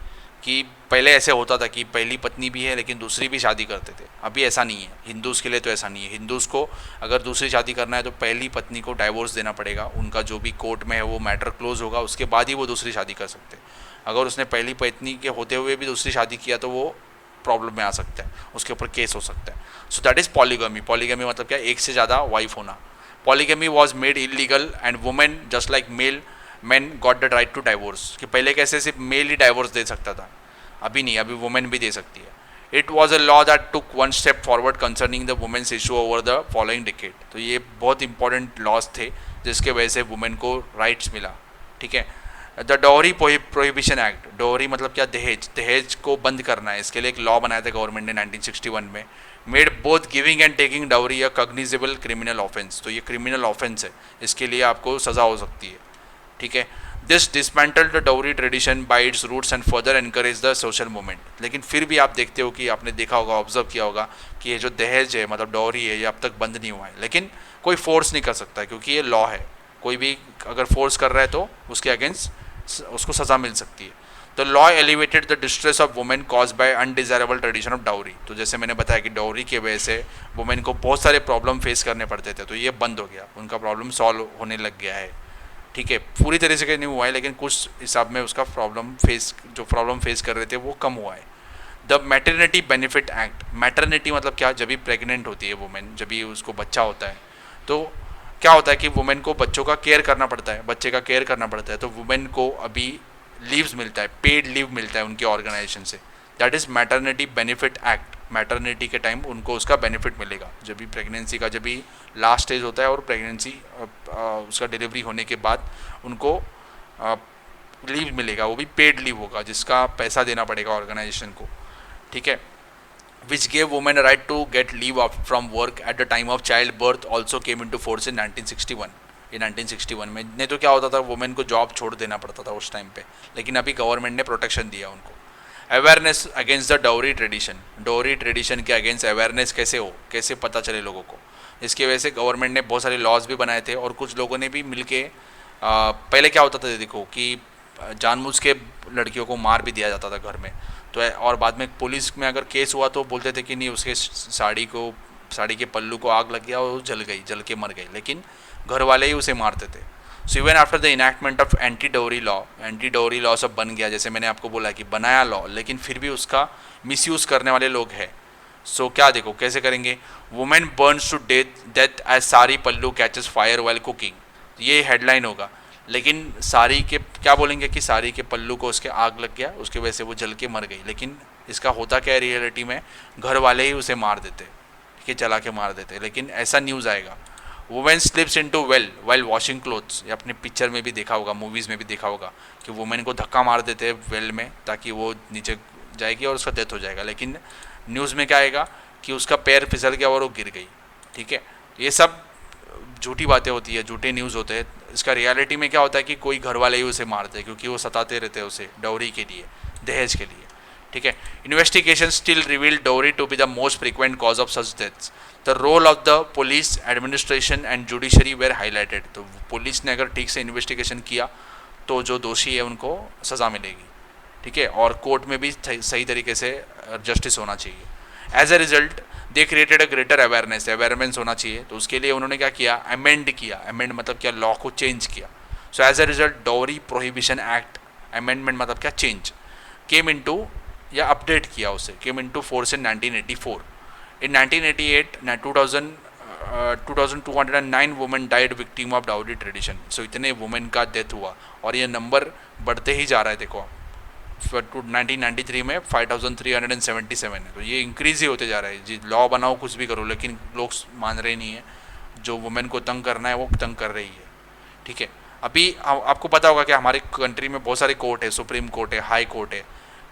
कि पहले ऐसे होता था कि पहली पत्नी भी है लेकिन दूसरी भी शादी करते थे, अभी ऐसा नहीं है। हिंदूज़ के लिए तो ऐसा नहीं है। हिंदूज़ को अगर दूसरी शादी करना है तो पहली पत्नी को डाइवोर्स देना पड़ेगा, उनका जो भी कोर्ट में है वो मैटर क्लोज होगा, उसके बाद ही वो दूसरी शादी कर सकते हैं। अगर उसने पहली पत्नी के होते हुए भी दूसरी शादी किया तो वो प्रॉब्लम में आ सकता है, उसके ऊपर केस हो सकता है। So that is polygamy. Polygamy मतलब क्या, एक से ज़्यादा वाइफ होना। Polygamy was made illegal and women just like male man got the right to divorce. कि पहले कैसे सिर्फ मेल ही डाइवोर्स दे सकता था, अभी नहीं, अभी वुमेन भी दे सकती है। It was a law that took one step forward concerning the women's issue over the following decade. तो ये बहुत इंपॉर्टेंट लॉज थे जिसके वजह से वुमेन को राइट्स मिला। ठीक है, the dowry prohibition act. Dowry मतलब क्या, दहेज। दहेज को बंद करना है, इसके लिए एक लॉ बनाया था गवर्नमेंट ने 1961 में। Made both giving and taking dowry a cognizable criminal offence. तो ये क्रिमिनल ऑफेंस है, इसके लिए आपको सज़ा हो सकती है। ठीक है, this dismantle the dowry tradition by its roots and further encourage the social movement. लेकिन फिर भी आप देखते हो कि आपने देखा होगा, ऑब्जर्व किया होगा कि ये जो दहेज है मतलब डाउरी है, ये अब तक बंद नहीं हुआ है। लेकिन कोई फोर्स नहीं कर सकता क्योंकि ये लॉ है, कोई भी अगर फोर्स कर रहा है तो उसके अगेंस्ट उसको सज़ा मिल सकती है। The law elevated the distress of women cause by undesirable tradition of dowry. तो जैसे मैंने बताया कि डाउरी की वजह से वुमेन को बहुत सारे प्रॉब्लम फेस करने पड़ते थे, तो ये बंद हो गया, उनका प्रॉब्लम सॉल्व होने लग गया है। ठीक है, पूरी तरह से नहीं हुआ है लेकिन कुछ हिसाब में उसका प्रॉब्लम फेस कर रहे थे वो कम हुआ है। The maternity benefit act. Maternity मतलब क्या, जब भी प्रेग्नेंट होती है वुमेन, जब भी उसको बच्चा होता है तो क्या होता है कि वुमेन को बच्चों का केयर करना पड़ता है, बच्चे का केयर करना पड़ता है, तो वुमेन को अभी लीव्स मिलता है, पेड लीव मिलता है उनके ऑर्गेनाइजेशन से, that is maternity benefit act. Maternity के टाइम उनको उसका बेनिफिट मिलेगा, जब भी प्रेगनेंसी का जब भी लास्ट स्टेज होता है और प्रेगनेंसी उसका डिलीवरी होने के बाद उनको लीव मिलेगा, वो भी पेड लीव होगा जिसका पैसा देना पड़ेगा ऑर्गेनाइजेशन को। ठीक है, which gave women a right to get leave from work at the time of child birth also came into force in 1961। ये 1961 में, नहीं तो क्या होता था, वुमेन को जॉब छोड़ देना पड़ता था उस टाइम पे, लेकिन अभी गवर्नमेंट ने प्रोटेक्शन दिया उनको। Awareness against the dowry tradition. Dowry tradition के अगेंस्ट अवेयरनेस कैसे हो, कैसे पता चले लोगों को, इसकी वजह से गवर्नमेंट ने बहुत सारे लॉज भी बनाए थे और कुछ लोगों ने भी मिलके पहले क्या होता था देखो कि जानबूझ के लड़कियों को मार भी दिया जाता था घर में, तो और बाद में पुलिस में अगर केस हुआ तो बोलते थे कि नहीं, उसके साड़ी के पल्लू को आग लग गया और जल गई, जल के मर गई, लेकिन घर वाले ही उसे मारते थे। So even after the enactment of anti dowry law सब बन गया, जैसे मैंने आपको बोला कि बनाया लॉ, लेकिन फिर भी उसका मिसयूज़ करने वाले लोग हैं। सो क्या देखो कैसे करेंगे, women burns to death as sari pallu catches fire while cooking, ये हेडलाइन होगा। लेकिन साड़ी के क्या बोलेंगे कि साड़ी के पल्लू को उसके आग लग गया, उसकी वजह से वो जल के मर गई। लेकिन इसका होता क्या है रियलिटी में, घर वाले ही उसे मार देते, ठीक है, जला के मार देते। लेकिन ऐसा न्यूज़ आएगा, women slips into well while washing clothes, ये अपने पिक्चर में भी देखा होगा, मूवीज़ में भी देखा होगा कि वुमेन को धक्का मार देते हैं वेल में ताकि वो नीचे जाएगी और उसका डेथ हो जाएगा। लेकिन न्यूज़ में क्या आएगा कि उसका पैर फिसल गया और वो गिर गई, ठीक है। ये सब झूठी बातें होती है, झूठे न्यूज़ होते हैं। इसका रियलिटी में क्या होता है कि कोई घर वाले ही उसे मारते हैं क्योंकि वो सताते रहते हैं उसे डाउरी के लिए, दहेज के लिए, ठीक है। Investigation still reveal dowry to be the most frequent cause of such deaths. The role of the police administration and judiciary were highlighted. तो पुलिस ने अगर ठीक से इन्वेस्टिगेशन किया तो जो दोषी है उनको सज़ा मिलेगी, ठीक है, और कोर्ट में भी सही तरीके से जस्टिस होना चाहिए। As a result they created a greater awareness होना चाहिए। तो उसके लिए उन्होंने क्या किया, अमेंड किया। अमेंड मतलब क्या, लॉ को चेंज किया। So as a result dowry prohibition act, amendment मतलब क्या, चेंज, केम इनटू या अपडेट किया उसे, came into force in 1984। In 1988 2209 women died victim of dowry tradition. So इतने वुमेन का डेथ हुआ और ये नंबर बढ़ते ही जा रहा है। देखो 1993 में 5377 है, तो ये इंक्रीज ही होते जा रहा है जी। लॉ बनाओ कुछ भी करो, लेकिन लोग मान रहे नहीं है। जो वुमेन को तंग करना है वो तंग कर रही है, ठीक है। अभी आपको पता होगा कि हमारे कंट्री में बहुत सारे कोर्ट है, सुप्रीम कोर्ट है, हाई कोर्ट है,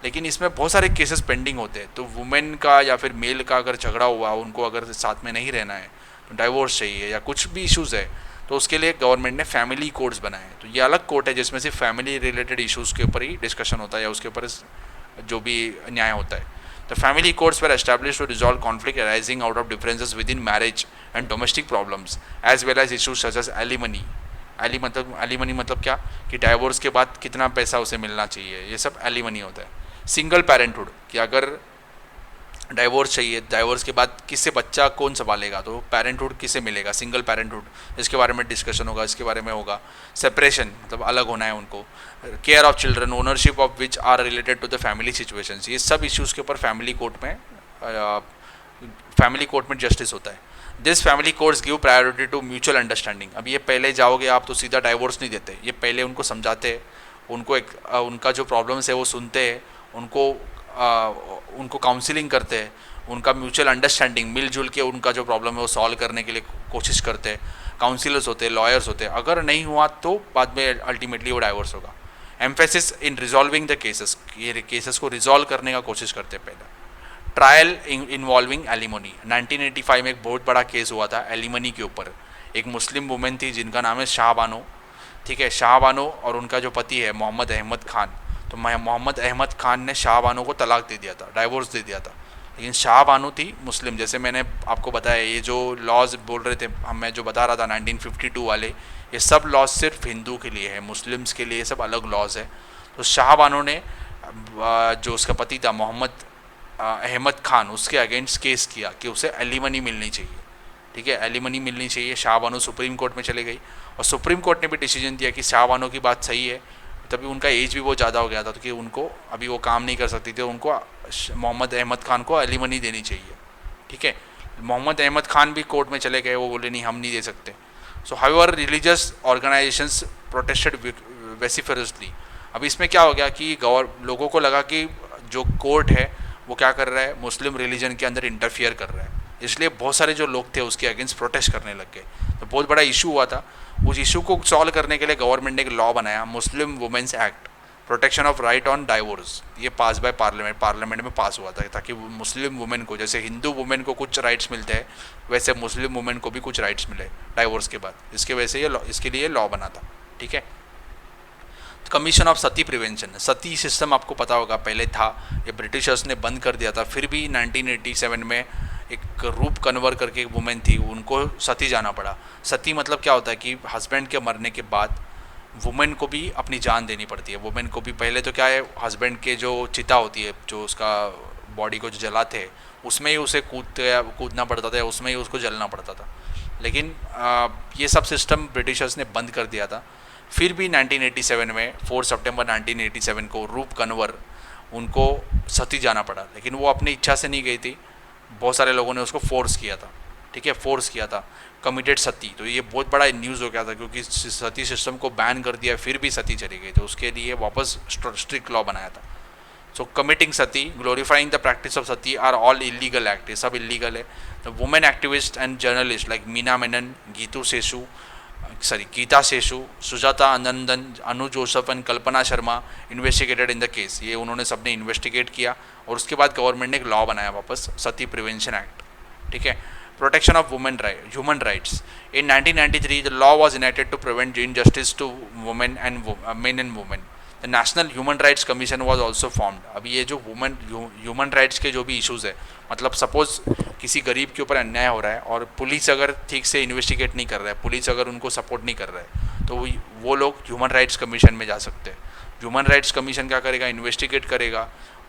लेकिन इसमें बहुत सारे केसेस पेंडिंग होते हैं। तो वुमेन का या फिर मेल का अगर झगड़ा हुआ, उनको अगर साथ में नहीं रहना है, तो डाइवोर्स चाहिए या कुछ भी इश्यूज़ है, तो उसके लिए गवर्नमेंट ने फैमिली कोर्ट्स बनाए हैं। तो ये अलग कोर्ट है जिसमें सिर्फ फैमिली रिलेटेड इश्यूज़ के ऊपर ही डिस्कशन होता है या उसके ऊपर जो भी न्याय होता है। The family courts were establish to resolve conflict arising out of differences within marriage and domestic problems as well as issues such as alimony. Alimony मतलब क्या कि डाइवोर्स के बाद कितना पैसा उसे मिलना चाहिए, ये सब एलिमनी होता है। सिंगल पेरेंटहुड कि अगर डाइवोर्स चाहिए, डाइवोर्स के बाद किससे बच्चा कौन संभालेगा, तो पेरेंटहुड किसे मिलेगा, सिंगल पेरेंटहुड, इसके बारे में डिस्कशन होगा, इसके बारे में होगा। सेपरेशन मतलब अलग होना है उनको। Care of children, ownership of which are related to the family situations, ये सब इश्यूज़ के ऊपर फैमिली कोर्ट में जस्टिस होता है। This family courts give priority to mutual understanding. अब ये पहले जाओगे आप तो सीधा डाइवोर्स नहीं देते, ये पहले उनको समझाते हैं, उनको उनका जो प्रॉब्लम्स है वो सुनते हैं, उनको काउंसलिंग करते हैं, उनका म्यूचुअल अंडरस्टैंडिंग, मिलजुल के उनका जो प्रॉब्लम है वो सॉल्व करने के लिए कोशिश करते हैं। काउंसिलर्स होते हैं, लॉयर्स होते हैं। अगर नहीं हुआ तो बाद में अल्टीमेटली वो डाइवोर्स होगा। Emphasis in resolving the cases, ये केसेस को रिजॉल्व करने का कोशिश करते हैं पहले। ट्रायल इन्वॉल्विंग एलिमनी, 1985 में एक बहुत बड़ा केस हुआ था एलिमनी के ऊपर। एक मुस्लिम वुमेन थी जिनका नाम है शाह बानो, ठीक है, शाह बानो, और उनका जो पति है मोहम्मद अहमद खान। तो मोहम्मद अहमद खान ने शाह बानो को तलाक दे दिया था, डाइवोर्स दे दिया था। लेकिन शाह बानो थी मुस्लिम, जैसे मैंने आपको बताया ये जो लॉज बोल रहे थे, मैं जो बता रहा था 1952 वाले, ये सब लॉज सिर्फ हिंदू के लिए है, मुस्लिम्स के लिए सब अलग लॉज है। तो शाह बानो ने जो उसका पति था मोहम्मद अहमद खान, उसके अगेंस्ट केस किया कि उसे एलिमनी मिलनी चाहिए, ठीक है, एलिमनी मिलनी चाहिए। शाह बानो सुप्रीम कोर्ट में चले गई और सुप्रीम कोर्ट ने भी डिसीजन दिया कि शाह बानो की बात सही है। तभी उनका एज भी बहुत ज़्यादा हो गया था, तो कि उनको अभी वो काम नहीं कर सकती थी, उनको मोहम्मद अहमद खान को एलिमनी देनी चाहिए, ठीक है। मोहम्मद अहमद खान भी कोर्ट में चले गए, वो बोले नहीं हम नहीं दे सकते। So however religious organisations protested vociferously. अब इसमें क्या हो गया कि लोगों को लगा कि जो कोर्ट है वो क्या कर रहा है, मुस्लिम रिलीजन के अंदर इंटरफियर कर रहा है, इसलिए बहुत सारे जो लोग थे उसके अगेंस्ट प्रोटेस्ट करने लग गए। तो बहुत बड़ा इशू हुआ था। उस इशू को सॉल्व करने के लिए गवर्नमेंट ने एक लॉ बनाया, Muslim women's act, protection of right on divorce. ये पास बाय पार्लियामेंट में पास हुआ था ताकि मुस्लिम वुमेन को, जैसे हिंदू वुमेन को कुछ राइट्स मिलते हैं वैसे मुस्लिम वुमेन को भी कुछ राइट्स मिले डाइवोर्स के बाद। इसके वजह से इसके लिए लॉ बना था, ठीक है। Commission of Sati prevention, Sati system आपको पता होगा पहले था, ये ब्रिटिशर्स ने बंद कर दिया था। फिर भी 1987 में एक रूप कन्वर करके एक वुमेन थी, उनको सती जाना पड़ा। सती मतलब क्या होता है कि हस्बैंड के मरने के बाद वुमेन को भी अपनी जान देनी पड़ती है। वुमेन को भी पहले तो क्या है, हस्बैंड के जो चिता होती है, जो उसका बॉडी को जो जलाते हैं, उसमें ही उसे कूदना पड़ता था, उसमें ही उसको जलना पड़ता था। लेकिन ये सब सिस्टम ब्रिटिशर्स ने बंद कर दिया था। फिर भी 1987 में 4 सितंबर 1987 को रूप कन्वर उनको सती जाना पड़ा, लेकिन वो अपनी इच्छा से नहीं गई थी, बहुत सारे लोगों ने उसको फोर्स किया था, ठीक है, फोर्स किया था, कमिटेड सती। तो ये बहुत बड़ा न्यूज़ हो गया था क्योंकि सती सिस्टम को बैन कर दिया, फिर भी सती चली गई, तो उसके लिए वापस स्ट्रिक्ट लॉ बनाया था। So committing sati, glorifying the practice of sati are all illegal act, ये सब इलीगल है। The women activist and journalist like Meena Menon, Geeta Seshu, Sujata Anandan, Anu Joseph and Kalpana Sharma investigated in the case. ये उन्होंने सबने इन्वेस्टिगेट किया और उसके बाद गवर्नमेंट ने एक लॉ बनाया वापस, सती प्रिवेंशन एक्ट, ठीक है। Protection of human rights, in 1993 the law was enacted to prevent injustice to women and men and women. The national human rights commission was also formed. अभी ये जो ह्यूमन राइट्स के जो भी इशूज़ है, मतलब सपोज किसी गरीब के ऊपर अन्याय हो रहा है और पुलिस अगर ठीक से इन्वेस्टिगेट नहीं कर रहा है, पुलिस अगर उनको सपोर्ट नहीं कर रहा है, तो वो लोग ह्यूमन राइट्स कमीशन में जा सकते हैं। ह्यूमन राइट्स कमीशन क्या करेगा, इन्वेस्टिगेट करेगा,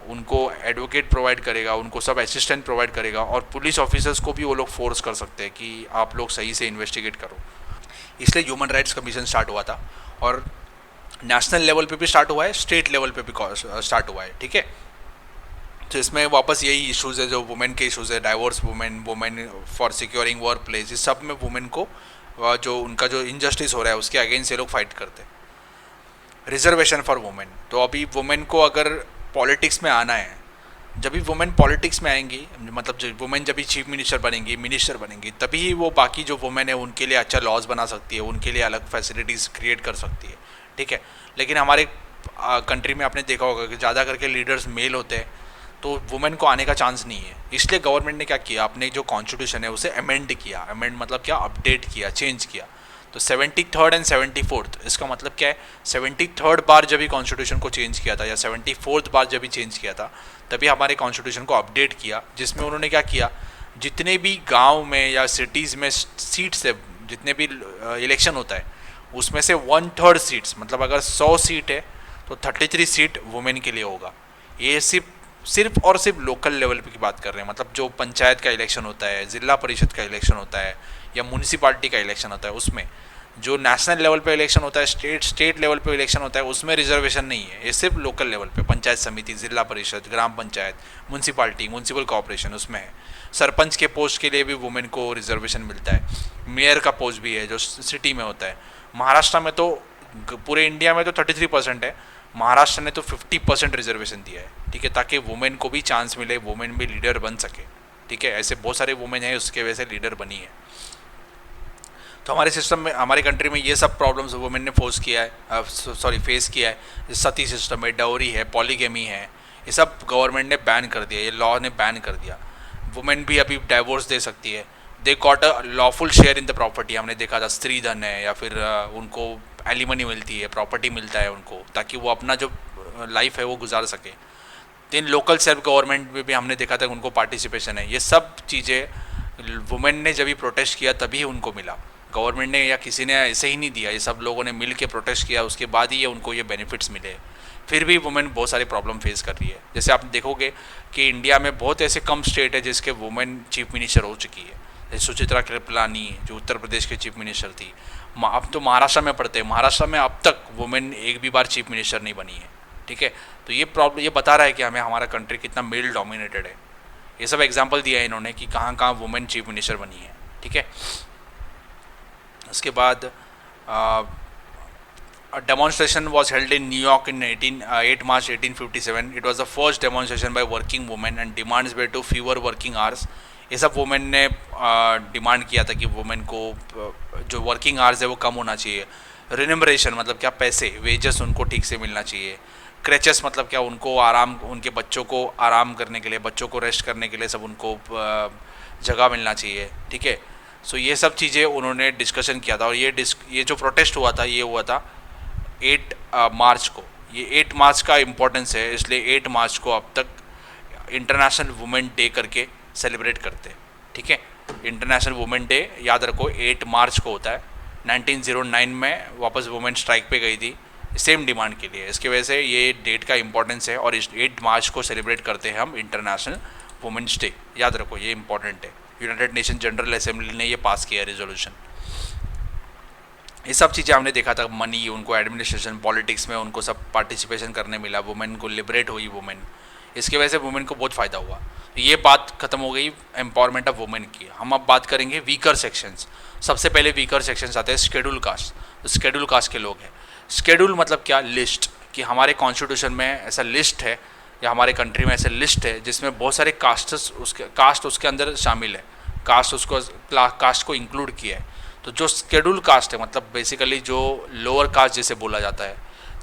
उनको एडवोकेट प्रोवाइड करेगा, उनको सब असिस्टेंट प्रोवाइड करेगा, और पुलिस ऑफिसर्स को भी वो लोग फोर्स कर सकते हैं कि आप लोग सही से इन्वेस्टिगेट करो। इसलिए ह्यूमन राइट्स कमीशन स्टार्ट हुआ था, और नेशनल लेवल पे भी स्टार्ट हुआ है, स्टेट लेवल पे भी स्टार्ट हुआ है, ठीक है। तो इसमें वापस यही इश्यूज़ है जो वुमेन के इश्यूज़ है, divorce women for securing work place, इस सब में वुमेन को जो उनका जो इनजस्टिस हो रहा है उसके अगेंस्ट ये लोग फाइट करते हैं। रिजर्वेशन फॉर वुमेन, तो अभी वुमेन को अगर पॉलिटिक्स में आना है, जब भी वुमेन पॉलिटिक्स में आएंगी, मतलब वुमेन जब भी चीफ मिनिस्टर बनेंगी, तभी वो बाकी जो वुमेन है उनके लिए अच्छा लॉज बना सकती है, उनके लिए अलग फैसिलिटीज़ क्रिएट कर सकती है, ठीक है। लेकिन हमारे कंट्री में आपने देखा होगा कि ज़्यादा करके लीडर्स मेल होते हैं, तो वुमेन को आने का चांस नहीं है। इसलिए गवर्नमेंट ने क्या किया, अपने जो कॉन्स्टिट्यूशन है उसे अमेंड किया, अमेंड मतलब क्या, अपडेट किया, चेंज किया। तो 73rd एंड 74th, इसका मतलब क्या है, 73rd बार जब भी कॉन्स्टिट्यूशन को चेंज किया था, या 74th बार जब भी चेंज किया था, तभी हमारे कॉन्स्टिट्यूशन को अपडेट किया, जिसमें उन्होंने क्या किया, जितने भी गाँव में या सिटीज़ में सीट्स है, जितने भी इलेक्शन होता है, उसमें से 1/3 सीट्स, मतलब अगर 100 सीट है तो 33 सीट वुमेन के लिए होगा। ये सिर्फ और सिर्फ लोकल लेवल पे की बात कर रहे हैं, मतलब जो पंचायत का इलेक्शन होता है, जिला परिषद का इलेक्शन होता है, या म्यूनिसिपालिटी का इलेक्शन होता है, उसमें जो नेशनल लेवल पे इलेक्शन होता है, स्टेट लेवल पे इलेक्शन होता है, उसमें रिजर्वेशन नहीं है। ये सिर्फ लोकल लेवल पे, पंचायत समिति, जिला परिषद, ग्राम पंचायत, म्यूनिसिपालिटी, म्यूनिसिपल कॉर्पोरेशन, उसमें है। सरपंच के पोस्ट के लिए भी वुमेन को रिजर्वेशन मिलता है। मेयर का पोस्ट भी है जो सिटी में होता है। महाराष्ट्र में तो, पूरे इंडिया में तो 33% है, महाराष्ट्र ने तो 50% रिजर्वेशन दिया है, ठीक है, ताकि वुमेन को भी चांस मिले, वुमेन भी लीडर बन सके, ठीक है। ऐसे बहुत सारे वुमेन हैं उसके वजह से लीडर बनी है। तो हमारे सिस्टम में, हमारे कंट्री में ये सब प्रॉब्लम्स वुमेन ने फेस किया है। सती सिस्टम है, डाउरी है, पॉलीगेमी है, ये सब गवर्नमेंट ने बैन कर दिया, ये लॉ ने बैन कर दिया। वुमेन भी अभी डाइवोर्स दे सकती है, they got a lawful share in the property. हमने देखा था स्त्री धन है, या फिर उनको एलिमनी मिलती है, प्रॉपर्टी मिलता है उनको, ताकि वो अपना जो लाइफ है वो गुजार सके। देन लोकल सेल्फ गवर्नमेंट में भी हमने देखा था उनको पार्टिसिपेशन है। ये सब चीज़ें वुमेन ने जब भी प्रोटेस्ट किया तभी उनको मिला, गवर्नमेंट ने या किसी ने ऐसे ही नहीं दिया, ये सब लोगों ने मिल के प्रोटेस्ट किया, उसके बाद ही ये उनको ये बेनिफिट्स मिले। फिर भी वुमेन बहुत सारी प्रॉब्लम फेस कर रही है। जैसे आप देखोगे कि इंडिया में बहुत ऐसे कम स्टेट है जिसके वुमेन चीफ मिनिस्टर हो चुकी है, जैसे सुचित्रा कृपलानी जो उत्तर प्रदेश के चीफ मिनिस्टर थी। अब तो महाराष्ट्र में पढ़ते हैं, महाराष्ट्र में अब तक वुमेन एक भी बार चीफ मिनिस्टर नहीं बनी है, ठीक है। तो ये प्रॉब्लम ये बता रहा है कि हमारा कंट्री कितना मेल डोमिनेटेड है। ये सब एग्जाम्पल दिया है इन्होंने कि कहाँ कहाँ वुमेन चीफ मिनिस्टर बनी है, ठीक है। उसके बाद a demonstration was held in New York in 8 March 1857. It was the first demonstration by working women and demands were to fewer working hours. ये सब वुमेन ने डिमांड किया था कि वुमेन को जो वर्किंग आवर्स है वो कम होना चाहिए। रिनमरेशन मतलब क्या, पैसे, वेजेस उनको ठीक से मिलना चाहिए। क्रैचेस मतलब क्या, उनको आराम, उनके बच्चों को आराम करने के लिए, बच्चों को रेस्ट करने के लिए सब उनको जगह मिलना चाहिए, ठीक है। सो ये सब चीज़ें उन्होंने डिस्कशन किया था। और ये जो प्रोटेस्ट हुआ था ये हुआ था 8 मार्च को। ये 8 मार्च का इम्पोर्टेंस है, इसलिए 8 मार्च को अब तक इंटरनेशनल वुमेन डे करके सेलिब्रेट करते हैं, ठीक है। इंटरनेशनल वुमेन डे याद रखो 8 मार्च को होता है। 1909 में वापस वुमेन स्ट्राइक पे गई थी सेम डिमांड के लिए, इसकी वजह से ये डेट का इम्पोर्टेंस है। और इस 8 मार्च को सेलिब्रेट करते हैं हम इंटरनेशनल वुमेन्स डे, याद रखो ये इंपॉर्टेंट है। यूनाइटेड नेशन जनरल असेंबली ने ये पास किया रेजोल्यूशन। ये सब चीज़ें हमने देखा था, मनी, उनको एडमिनिस्ट्रेशन, पॉलिटिक्स में उनको सब पार्टिसिपेशन करने मिला, वुमेन को लिबरेट हुई वुमेन, इसकी वजह से वुमेन को बहुत फ़ायदा हुआ। ये बात खत्म हो गई एम्पावरमेंट ऑफ वुमेन की। हम अब बात करेंगे वीकर सेक्शंस। सबसे पहले वीकर सेक्शंस आते हैं शेड्यूल कास्ट। तो शेड्यूल कास्ट के लोग हैं। शेड्यूल मतलब क्या, लिस्ट, कि हमारे कॉन्स्टिट्यूशन में ऐसा लिस्ट है या हमारे कंट्री में ऐसे लिस्ट है जिसमें बहुत सारे कास्ट उसके अंदर शामिल है, कास्ट को इंक्लूड किया है। तो जो शेड्यूल कास्ट है मतलब बेसिकली जो लोअर कास्ट जिसे बोला जाता है,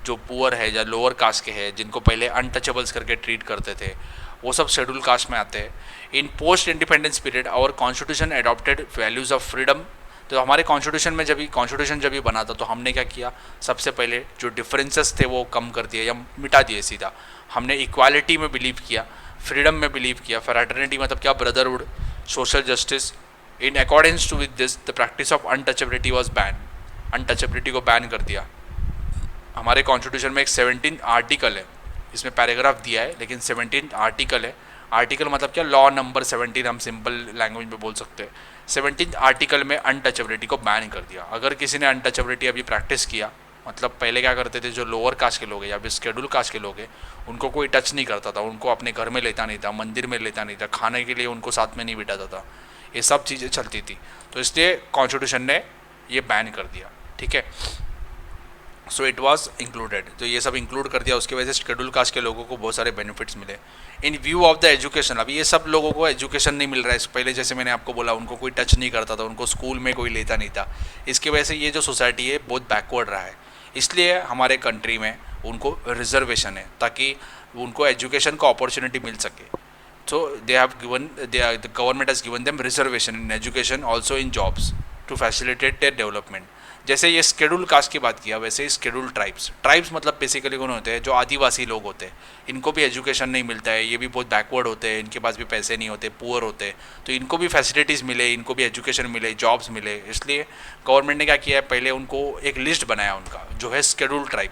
जो पुअर है या लोअर कास्ट के हैं, जिनको पहले अनटचेबल्स करके ट्रीट करते थे, वो सब शेड्यूल कास्ट में आते हैं। In post independence period our constitution adopted values of freedom. तो हमारे कॉन्स्टिट्यूशन में कॉन्स्टिट्यूशन जब भी बना था तो हमने क्या किया, सबसे पहले जो डिफरेंसेस थे वो कम कर दिए या मिटा दिए सीधा। हमने इक्वालिटी में बिलीव किया, फ्रीडम में बिलीव किया, फ्रैटर्निटी मतलब क्या, brotherhood, social justice. In accordance to with this the practice of untouchability was ban. Untouchability को बैन कर दिया। हमारे कॉन्स्टिट्यूशन में एक 17 आर्टिकल है, इसमें पैराग्राफ दिया है लेकिन 17 आर्टिकल है। आर्टिकल मतलब क्या, लॉ नंबर 17 हम सिंपल लैंग्वेज में बोल सकते हैं। 17 आर्टिकल में अनटचेबिलिटी को बैन कर दिया। अगर किसी ने अनटचेबिलिटी अभी प्रैक्टिस किया, मतलब पहले क्या करते थे, जो लोअर कास्ट के लोग हैं या फिर शेड्यूल कास्ट के लोग हैं, उनको कोई टच नहीं करता था, उनको अपने घर में लेता नहीं था, मंदिर में लेता नहीं था, खाने के लिए उनको साथ में नहीं बिठाता था, ये सब चीज़ें चलती थी। तो इसलिए कॉन्स्टिट्यूशन ने ये बैन कर दिया, ठीक है। सो इट वाज इंक्लूडेड, तो ये सब इंक्लूड कर दिया। उसकी वजह से शेड्यूल कास्ट के लोगों को बहुत सारे बेनिफिट्स मिले। इन व्यू ऑफ द एजुकेशन, अभी ये सब लोगों को एजुकेशन नहीं मिल रहा है। पहले जैसे मैंने आपको बोला, उनको कोई टच नहीं करता था, उनको स्कूल में कोई लेता नहीं था। इसकी वजह से ये जो सोसाइटी है बहुत बैकवर्ड रहा है। इसलिए हमारे कंट्री में उनको रिजर्वेशन है, ताकि उनको एजुकेशन का अपॉर्चुनिटी मिल सके। So the government has given them reservation in education, also in jobs, to facilitate their development. जैसे ये शेड्यूल कास्ट की बात किया, वैसे शेड्यूल ट्राइब्स मतलब बेसिकली कौन होते हैं, जो आदिवासी लोग होते हैं। इनको भी एजुकेशन नहीं मिलता है, ये भी बहुत बैकवर्ड होते हैं, इनके पास भी पैसे नहीं होते, पुअर होते हैं। तो इनको भी फैसिलिटीज़ मिले, इनको भी एजुकेशन मिले, जॉब्स मिले। इसलिए गवर्नमेंट ने क्या किया है, पहले उनको एक लिस्ट बनाया उनका, जो है शेड्यूल ट्राइब।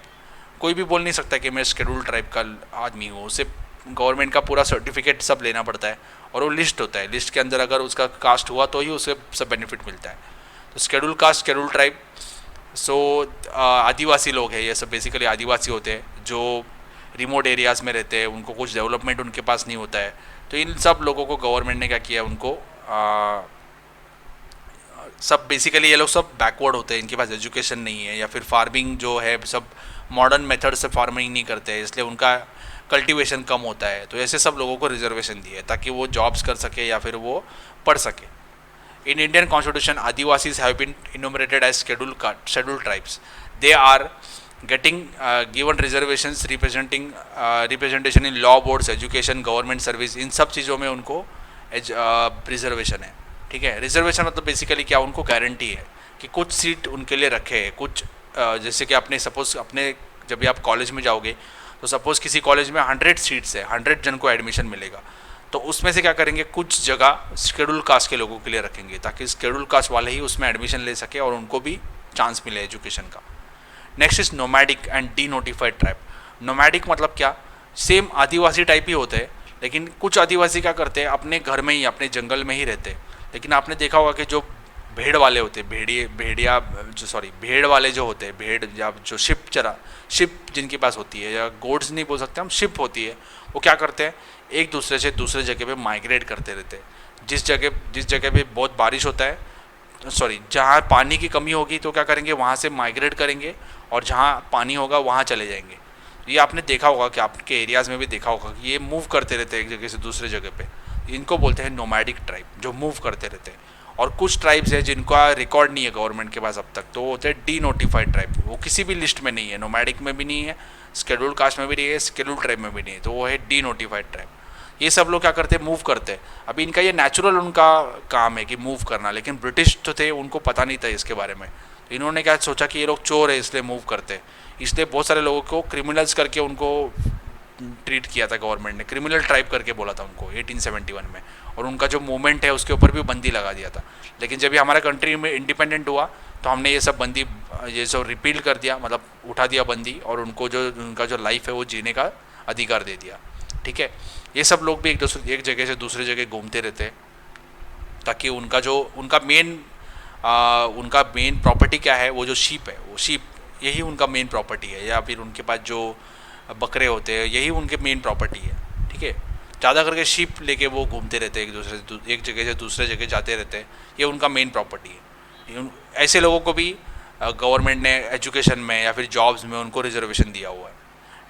कोई भी बोल नहीं सकता कि मैं शेड्यूल ट्राइब का आदमी हूँ, उसे गवर्नमेंट का पूरा सर्टिफिकेट सब लेना पड़ता है, और वो लिस्ट होता है। लिस्ट के अंदर अगर उसका कास्ट हुआ तो ही उसे सब बेनिफिट मिलता है। तो शेड्यूल कास्ट, शेड्यूल ट्राइब, सो आदिवासी लोग हैं, ये सब बेसिकली आदिवासी होते हैं जो रिमोट एरियाज़ में रहते हैं, उनको कुछ डेवलपमेंट उनके पास नहीं होता है। तो इन सब लोगों को गवर्नमेंट ने क्या किया, उनको सब बेसिकली ये लोग सब बैकवर्ड होते हैं, इनके पास एजुकेशन नहीं है, या फिर फार्मिंग जो है सब मॉडर्न मेथड से फार्मिंग नहीं करते हैं, इसलिए उनका कल्टीवेशन कम होता है। तो ऐसे सब लोगों को रिजर्वेशन दिए ताकि वो जॉब्स कर सके या फिर वो पढ़ सके। In Indian Constitution, Adivasis have been enumerated as scheduled tribes. They are getting given reservations representation in law boards, education, government service। इन सब चीज़ों में उनको रिजर्वेशन है, ठीक है। रिजर्वेशन मतलब बेसिकली क्या, उनको गारंटी है कि कुछ सीट उनके लिए रखे हैं। कुछ जैसे कि अपने सपोज अपने जब भी आप कॉलेज में जाओगे तो सपोज़ किसी कॉलेज में 100 सीट्स है, 100 जन को एडमिशन मिलेगा, तो उसमें से क्या करेंगे, कुछ जगह शेड्यूल कास्ट के लोगों के लिए रखेंगे ताकि शेड्यूल कास्ट वाले ही उसमें एडमिशन ले सके और उनको भी चांस मिले एजुकेशन का। Next is nomadic and D notified tribe. Nomadic मतलब क्या, सेम आदिवासी टाइप ही होते हैं, लेकिन कुछ आदिवासी क्या करते हैं, अपने घर में ही, अपने जंगल में ही रहते हैं। लेकिन आपने देखा होगा कि जो भेड़ वाले होते हैं, भेड़ वाले जो होते हैं, भेड़ या जो शिप जिनके पास होती है, या गोड्स नहीं बोल सकते हम, शिप होती है, वो क्या करते हैं, एक दूसरे से दूसरे जगह पे माइग्रेट करते रहते हैं। जिस जगह पे बहुत बारिश होता है, जहाँ पानी की कमी होगी तो क्या करेंगे, वहाँ से माइग्रेट करेंगे, और जहाँ पानी होगा वहाँ चले जाएंगे। ये आपने देखा होगा कि आपके एरियाज़ में भी देखा होगा कि ये मूव करते रहते हैं एक जगह से दूसरे जगह पे। इनको बोलते हैं नोमैडिक ट्राइब, जो मूव करते रहते हैं। और कुछ ट्राइब्स है जिनका रिकॉर्ड नहीं है गवर्नमेंट के पास अब तक, तो वो होते हैं डी नोटिफाइड ट्राइब। वो किसी भी लिस्ट में नहीं है, नोमैडिक में भी नहीं है, शेड्यूल कास्ट में भी नहीं है, शेड्यूल ट्राइब में भी नहीं है, तो वो है डी नोटिफाइड ट्राइब। ये सब लोग क्या करते हैं, मूव करते हैं। अभी इनका ये नेचुरल उनका काम है कि मूव करना, लेकिन ब्रिटिश जो थे उनको पता नहीं था इसके बारे में। तो इन्होंने क्या सोचा कि ये लोग चोर है इसलिए मूव करते हैं, इसलिए बहुत सारे लोगों को क्रिमिनल्स करके उनको ट्रीट किया था गवर्नमेंट ने, क्रिमिनल ट्राइब करके बोला था उनको 1871 में, और उनका जो मूवमेंट है उसके ऊपर भी बंदी लगा दिया था। लेकिन जब भी हमारा कंट्री में इंडिपेंडेंट हुआ तो हमने ये सब बंदी, ये सब रिपील कर दिया, मतलब उठा दिया बंदी, और उनको जो उनका जो लाइफ है वो जीने का अधिकार दे दिया, ठीक है। ये सब लोग भी एक जगह से दूसरे जगह घूमते रहते हैं, ताकि उनका मेन प्रॉपर्टी क्या है, वो जो शीप है, वो शीप यही उनका मेन प्रॉपर्टी है, या फिर उनके पास जो बकरे होते हैं यही उनके मेन प्रॉपर्टी है, ठीक है। ज़्यादा करके शिप लेके वो घूमते रहते हैं, एक जगह से दूसरे जगह जाते रहते हैं, ये उनका मेन प्रॉपर्टी है। ऐसे लोगों को भी गवर्नमेंट ने एजुकेशन में या फिर जॉब्स में उनको रिजर्वेशन दिया हुआ है।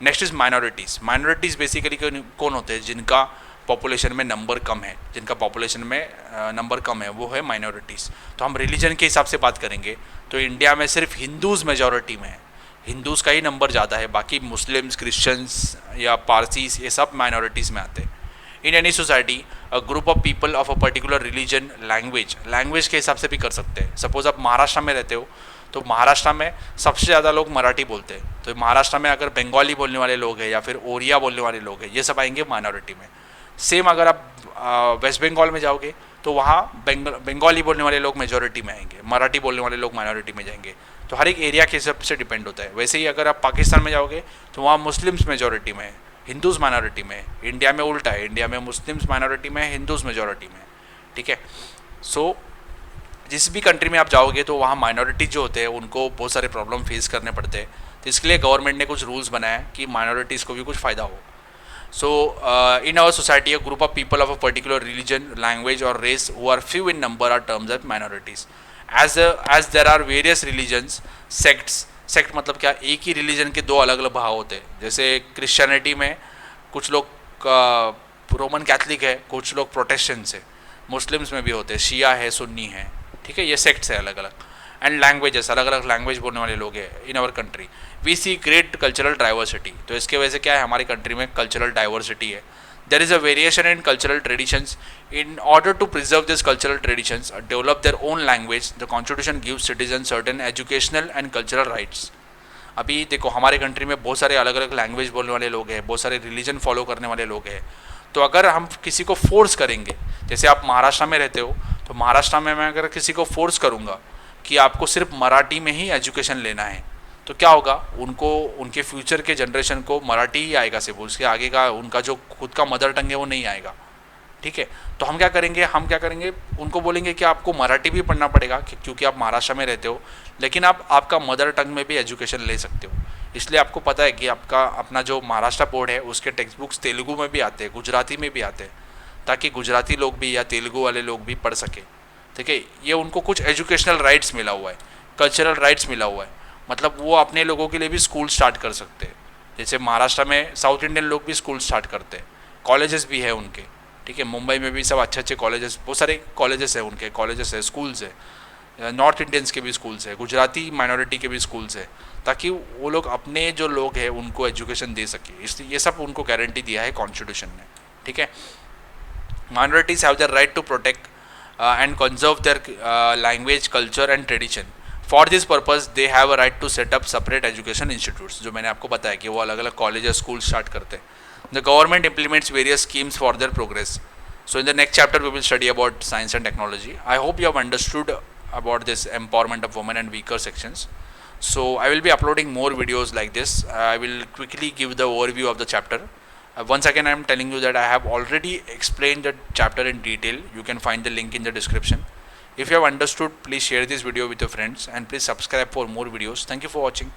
Next is minorities. Minorities basically कौन होते हैं? जिनका पॉपुलेशन में नंबर कम है, जिनका पॉपुलेशन में नंबर कम है, वो है माइनॉरिटीज़। तो हम रिलीजन के हिसाब से बात करेंगे तो इंडिया में सिर्फ हिंदूज़ मेजॉरिटी में है, हिंदूज़ का ही नंबर ज़्यादा है, बाकी मुस्लिम्स, क्रिश्चियंस या पारसीस ये सब माइनॉरिटीज़ में आते हैं। In any society a group of people of a particular religion, language के हिसाब से भी कर सकते हैं। सपोज आप महाराष्ट्र में रहते हो तो महाराष्ट्र में सबसे ज़्यादा लोग मराठी बोलते हैं, तो महाराष्ट्र में अगर बंगाली बोलने वाले लोग हैं या फिर ओरिया बोलने वाले लोग हैं, ये सब आएंगे माइनॉरिटी में। सेम अगर आप वेस्ट बंगाल में जाओगे तो वहाँ बंगाली बोलने वाले लोग मेजॉरिटी में आएंगे, मराठी बोलने वाले लोग माइनॉरिटी में जाएंगे। तो हर एक एरिया के हिसाब से डिपेंड होता है। वैसे ही अगर आप पाकिस्तान में जाओगे तो वहाँ मुस्लिम्स मेजॉरिटी में है, हिंदूज़ माइनॉरिटी में है। इंडिया में उल्टा है, इंडिया में मुस्लिम्स माइनॉरिटी में है, हिंदूज़ मेजॉरिटी में है। ठीक है। सो जिस भी कंट्री में आप जाओगे तो वहाँ माइनॉरिटी जो होते हैं उनको बहुत सारे प्रॉब्लम फेस करने पड़ते हैं। तो इसके लिए गवर्नमेंट ने कुछ रूल्स बनाए कि माइनॉरिटीज़ को भी कुछ फ़ायदा हो। So, in our society, a group of people of a particular religion, language, or race who are few in number are termed as minorities. As there are various religions, sects. Sect मतलब क्या? एक ही रिलीजन के दो अलग अलग भाव होते हैं। जैसे क्रिश्चियनिटी में कुछ लोग रोमन कैथलिक है, कुछ लोग प्रोटेस्टेंट्स है। मुस्लिम्स में भी होते हैं, शिया है, सुन्नी है। ठीक है, ये सेक्ट्स है अलग अलग। एंड लैंग्वेजेस, अलग अलग लैंग्वेज बोलने वाले लोग हैं in our country. We see great cultural diversity. तो इसके वजह से क्या है, हमारी कंट्री में कल्चरल डाइवर्सिटी है। There is a variation in cultural traditions. In order to preserve this cultural traditions, develop their own language, the constitution gives citizen certain educational and cultural rights. अभी देखो हमारे कंट्री में बहुत सारे अलग अलग लैंग्वेज बोलने वाले लोग हैं, बहुत सारे रिलीजन फॉलो करने वाले लोग हैं। तो अगर हम किसी को फोर्स करेंगे, जैसे आप महाराष्ट्र में रहते हो तो महाराष्ट्र में मैं अगर किसी को फोर्स करूँगा कि आपको सिर्फ मराठी में ही एजुकेशन लेना है, तो क्या होगा? उनको, उनके फ्यूचर के जनरेशन को मराठी ही आएगा सिर्फ, उसके आगे का उनका जो खुद का मदर टंग है वो नहीं आएगा। ठीक है, तो हम क्या करेंगे, उनको बोलेंगे कि आपको मराठी भी पढ़ना पड़ेगा क्योंकि आप महाराष्ट्र में रहते हो, लेकिन आप आपका मदर टंग में भी एजुकेशन ले सकते हो। इसलिए आपको पता है कि आपका अपना जो महाराष्ट्र बोर्ड है उसके टेक्स्ट बुक्स तेलुगु में भी आते हैं, गुजराती में भी आते हैं, ताकि गुजराती लोग भी या तेलुगु वाले लोग भी पढ़ सके। ठीक है, ये उनको कुछ एजुकेशनल राइट्स मिला हुआ है, कल्चरल राइट्स मिला हुआ है। मतलब वो अपने लोगों के लिए भी स्कूल स्टार्ट कर सकते हैं। जैसे महाराष्ट्र में साउथ इंडियन लोग भी स्कूल स्टार्ट करते हैं, कॉलेजेस भी है उनके। ठीक है, मुंबई में भी सब अच्छे अच्छे कॉलेजेस, बहुत सारे कॉलेजेस है उनके, कॉलेजेस है, स्कूल्स है। नॉर्थ इंडियंस के भी स्कूल्स है, गुजराती माइनॉरिटी के भी स्कूल्स है, ताकि वो लोग अपने जो लोग हैं उनको एजुकेशन दे सके। इसलिए ये सब उनको गारंटी दिया है कॉन्स्टिट्यूशन ने। ठीक है, minorities have the right to protect and conserve their language, culture and tradition. For this purpose, they have a right to set up separate education institutes. जो मैंने आपको बताया कि वो अलग अलग कॉलेज स्कूल स्टार्ट करते हैं। The government implements various schemes for their progress. So in the next chapter, we will study about science and technology. I hope you have understood about this empowerment of women and weaker sections. So I will be uploading more videos like this. I will quickly give the overview of the chapter. Once again, I am telling you that I have already explained the chapter in detail. You can find the link in the description. If you have understood, please share this video with your friends and please subscribe for more videos. Thank you for watching.